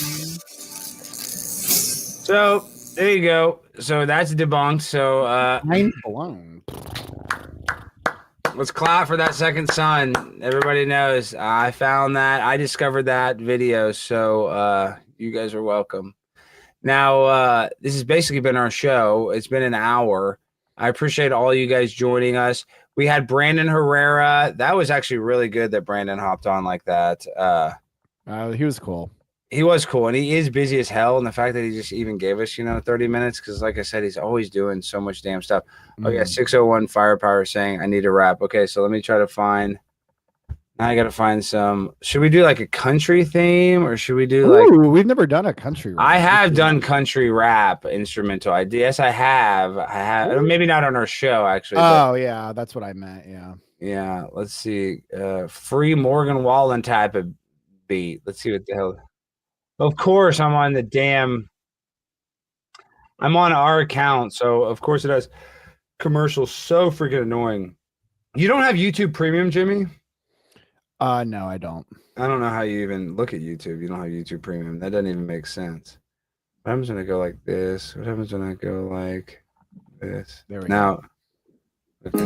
So there you go. So that's debunked. So Mind blown. let's clap for that second sun. Everybody knows I found that. I discovered that video. So you guys are welcome. Now this has basically been our show. It's been an hour. I appreciate all you guys joining us. We had Brandon Herrera. That was actually really good that Brandon hopped on like that. He was cool. He was cool, and he is busy as hell. And the fact that he just even gave us, 30 minutes, because like I said, he's always doing so much damn stuff. Oh yeah, 601 Firepower saying I need a rap. Okay, so let me try to find. Now I got to find some. Should we do like a country theme, or should we do like? Ooh, we've never done a country rap. I have done country rap instrumental. Yes, I have. Maybe not on our show actually. Oh yeah, that's what I meant. Yeah. Yeah. Let's see. Free Morgan Wallen type of beat. Let's see what the hell. Of course, I'm on our account, so of course it has commercials. So freaking annoying. You don't have YouTube Premium, Jimmy? No, I don't. I don't know how you even look at YouTube. You don't have YouTube Premium. That doesn't even make sense. What happens when I go like this? What happens when I go like this? There we go. Okay.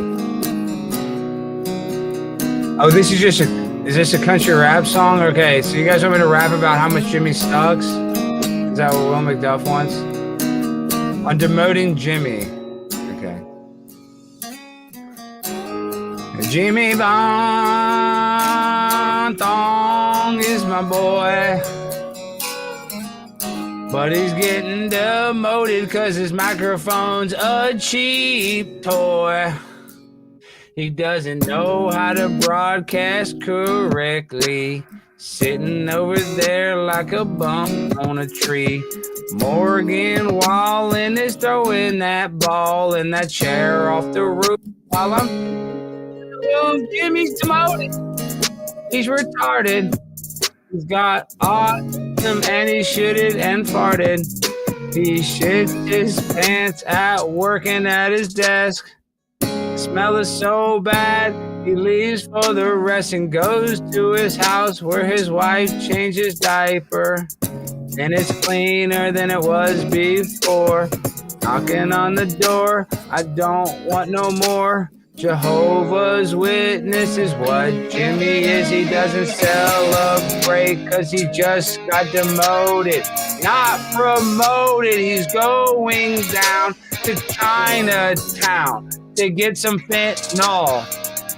Oh, this is just is this a country rap song? Okay, so you guys want me to rap about how much Jimmy sucks? Is that what Will McDuff wants? On demoting Jimmy. Okay. Jimmy Von Thong is my boy, but he's getting demoted because his microphone's a cheap toy. He doesn't know how to broadcast correctly, sitting over there like a bum on a tree. Morgan Wallen is throwing that ball in that chair off the roof while I'm Jimmy's demoted. He's retarded. He's got autism and he shitted and farted. He shit his pants at working at his desk. Smell is so bad, he leaves for the rest and goes to his house where his wife changes diaper. And it's cleaner than it was before. Knocking on the door, I don't want no more. Jehovah's Witness is what Jimmy is. He doesn't celebrate because he just got demoted. Not promoted, he's going down to Chinatown to get some fentanyl.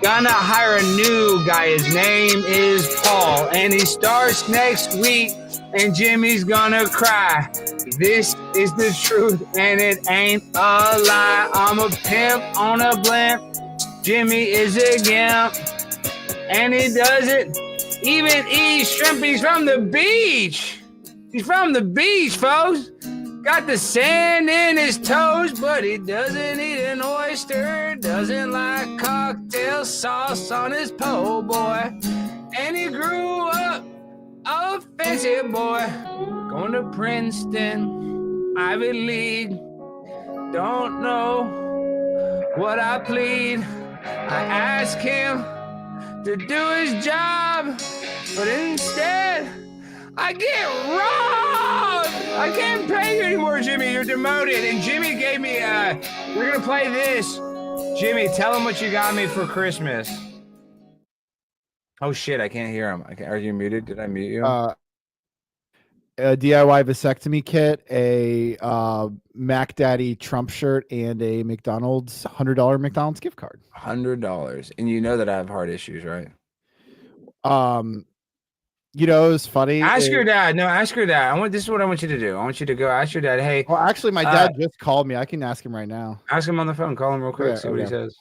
Gonna hire a new guy, his name is Paul, and he starts next week, and Jimmy's gonna cry. This is the truth, and it ain't a lie. I'm a pimp on a blimp. Jimmy is a gimp, and he doesn't even eat shrimp. He's from the beach. He's from the beach, folks. Got the sand in his toes, but he doesn't eat an oyster. Doesn't like cocktail sauce on his po' boy. And he grew up a fancy boy. Going to Princeton, Ivy League. Don't know what I plead. I ask him to do his job, but instead I get robbed. I can't pay you anymore, Jimmy. You're demoted. And Jimmy gave me, we're going to play this. Jimmy, tell him what you got me for Christmas. Oh, shit. I can't hear him. Are you muted? Did I mute you? A DIY vasectomy kit, a Mac Daddy Trump shirt, and a McDonald's $100 McDonald's gift card. $100. And you know that I have heart issues, right? You know, it was funny. Ask your dad. No, ask your dad. This is what I want you to do. I want you to go ask your dad. Hey. Well, actually, my dad just called me. I can ask him right now. Ask him on the phone. Call him real quick. Yeah, see what he says.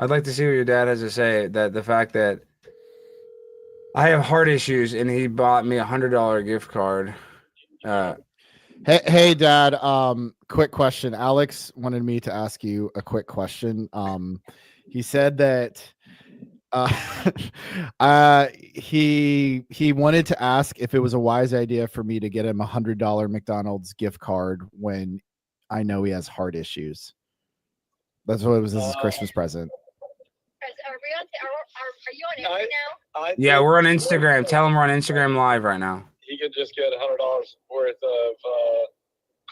I'd like to see what your dad has to say. That the fact that I have heart issues and he bought me $100 gift card. Hey, Dad. Quick question. Alex wanted me to ask you a quick question. He said that he wanted to ask if it was a wise idea for me to get him $100 McDonald's gift card when I know he has heart issues. That's what it was. This is Christmas present. Are you on Instagram now? Yeah, we're on Instagram. Tell him we're on Instagram Live right now. He could just get $100 worth of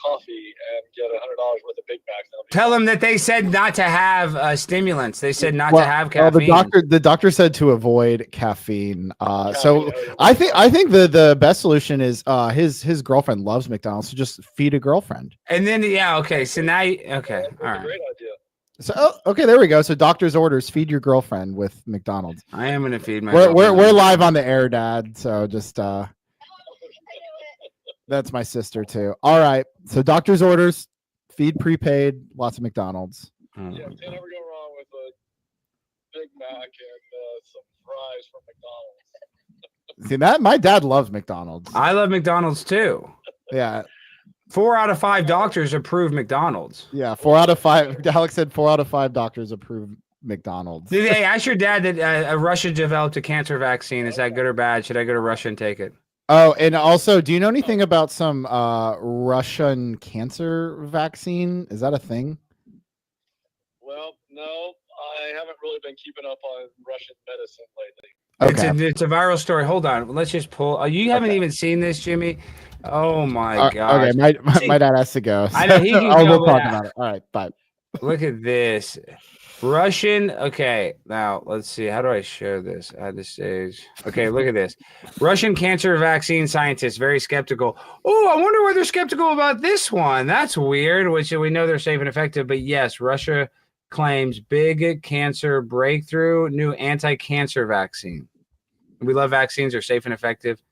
coffee and get $100 worth of Big Macs. Tell him that they said not to have stimulants. They said not to have caffeine. The doctor said to avoid caffeine. So I think the best solution is his girlfriend loves McDonald's, so just feed a girlfriend. And then okay, so now okay, all right. Great idea. So okay, there we go. So doctor's orders: feed your girlfriend with McDonald's. I am gonna feed my. We're live on the air, Dad. So just that's my sister too. All right. So doctor's orders: feed prepaid, lots of McDonald's. Yeah, can't ever go wrong with a Big Mac and some fries from McDonald's. See that? My dad loves McDonald's. I love McDonald's too. Yeah. 4 out of 5 doctors approve McDonald's. Yeah, 4 out of 5. Alex said 4 out of 5 doctors approve McDonald's. Did they ask your dad that Russia developed a cancer vaccine? Is that good or bad? Should I go to Russia and take it? Oh, and also, do you know anything about some Russian cancer vaccine? Is that a thing? Well, no, I haven't really been keeping up on Russian medicine lately. Okay. It's a viral story. Hold on. Let's just pull. You haven't even seen this, Jimmy. Oh my god. Okay, my dad has to go. I know he can go, we'll talk about it. All right, bye. Look at this. Russian. Okay, now let's see. How do I show this? Add the stage. Okay, look at this. Russian cancer vaccine scientists very skeptical. Oh, I wonder why they're skeptical about this one. That's weird, which we know they're safe and effective. But yes, Russia claims big cancer breakthrough, new anti-cancer vaccine. We love vaccines. They're safe and effective.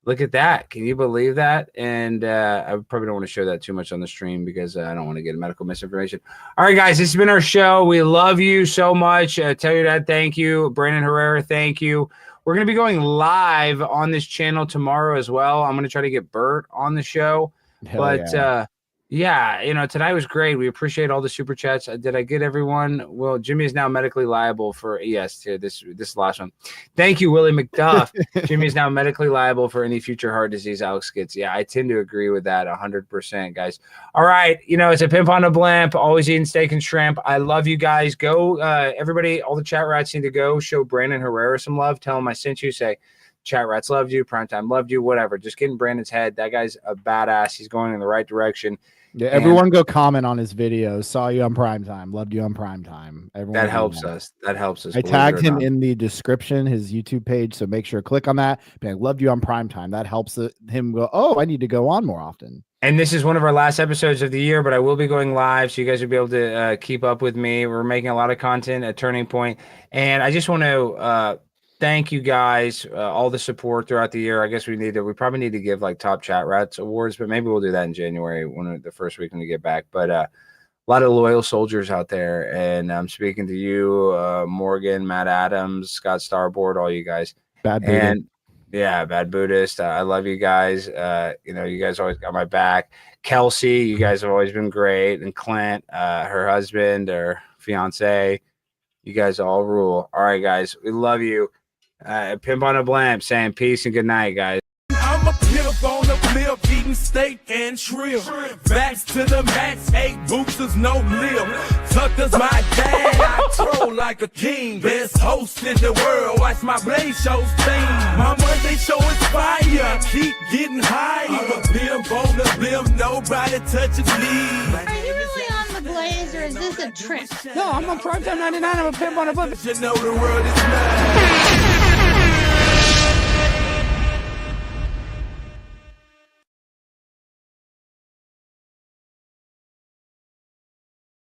Look at that. Can you believe that? And I probably don't want to show that too much on the stream because I don't want to get medical misinformation. All right, guys, this has been our show. We love you so much. Tell your dad thank you. Brandon Herrera, thank you. We're going to be going live on this channel tomorrow as well. I'm going to try to get Bert on the show. Yeah, tonight was great. We appreciate all the super chats. Did I get everyone? Well, Jimmy is now medically liable for this last one. Thank you, Willie McDuff. Jimmy is now medically liable for any future heart disease Alex gets. Yeah, I tend to agree with that 100%, guys. All right, it's a pimp on a blimp. Always eating steak and shrimp. I love you guys. Go, everybody. All the chat rats need to go show Brandon Herrera some love. Tell him I sent you. Say, chat rats loved you. Primetime loved you. Whatever. Just get in Brandon's head. That guy's a badass. He's going in the right direction. Yeah, everyone go comment on his videos. Saw you on primetime. Loved you on primetime. Everyone that helps us. That helps us. I tagged him in the description, his YouTube page. So make sure to click on that. I loved you on primetime. That helps him go, oh, I need to go on more often. And this is one of our last episodes of the year, but I will be going live, so you guys will be able to keep up with me. We're making a lot of content at Turning Point. And I just want to thank you guys, all the support throughout the year. I guess we probably need to give like top chat rats awards, but maybe we'll do that in January, the first week when we get back. But a lot of loyal soldiers out there, and I'm speaking to you, Morgan, Matt Adams, Scott Starboard, all you guys. Bad booty. And Yeah, Bad Buddhist. I love you guys. You guys always got my back. Kelsey, you guys have always been great. And Clint, her husband or fiance, you guys all rule. All right, guys, we love you. Pimp on a Blimp saying peace and good night, guys. I'm a pimp on the flip, eating steak and shrimp. Backs to the max, 8 boosters, no lip. Tucker's my dad, I troll like a king. Best host in the world, watch my Blaze shows team. My Monday show is fire, keep getting higher. I'm a pimp on the blimp, nobody touches me. Are you really on the Blaze or is this a trick? No, I'm on Primetime 99. I'm a pimp on a blimp. You know the world is mine.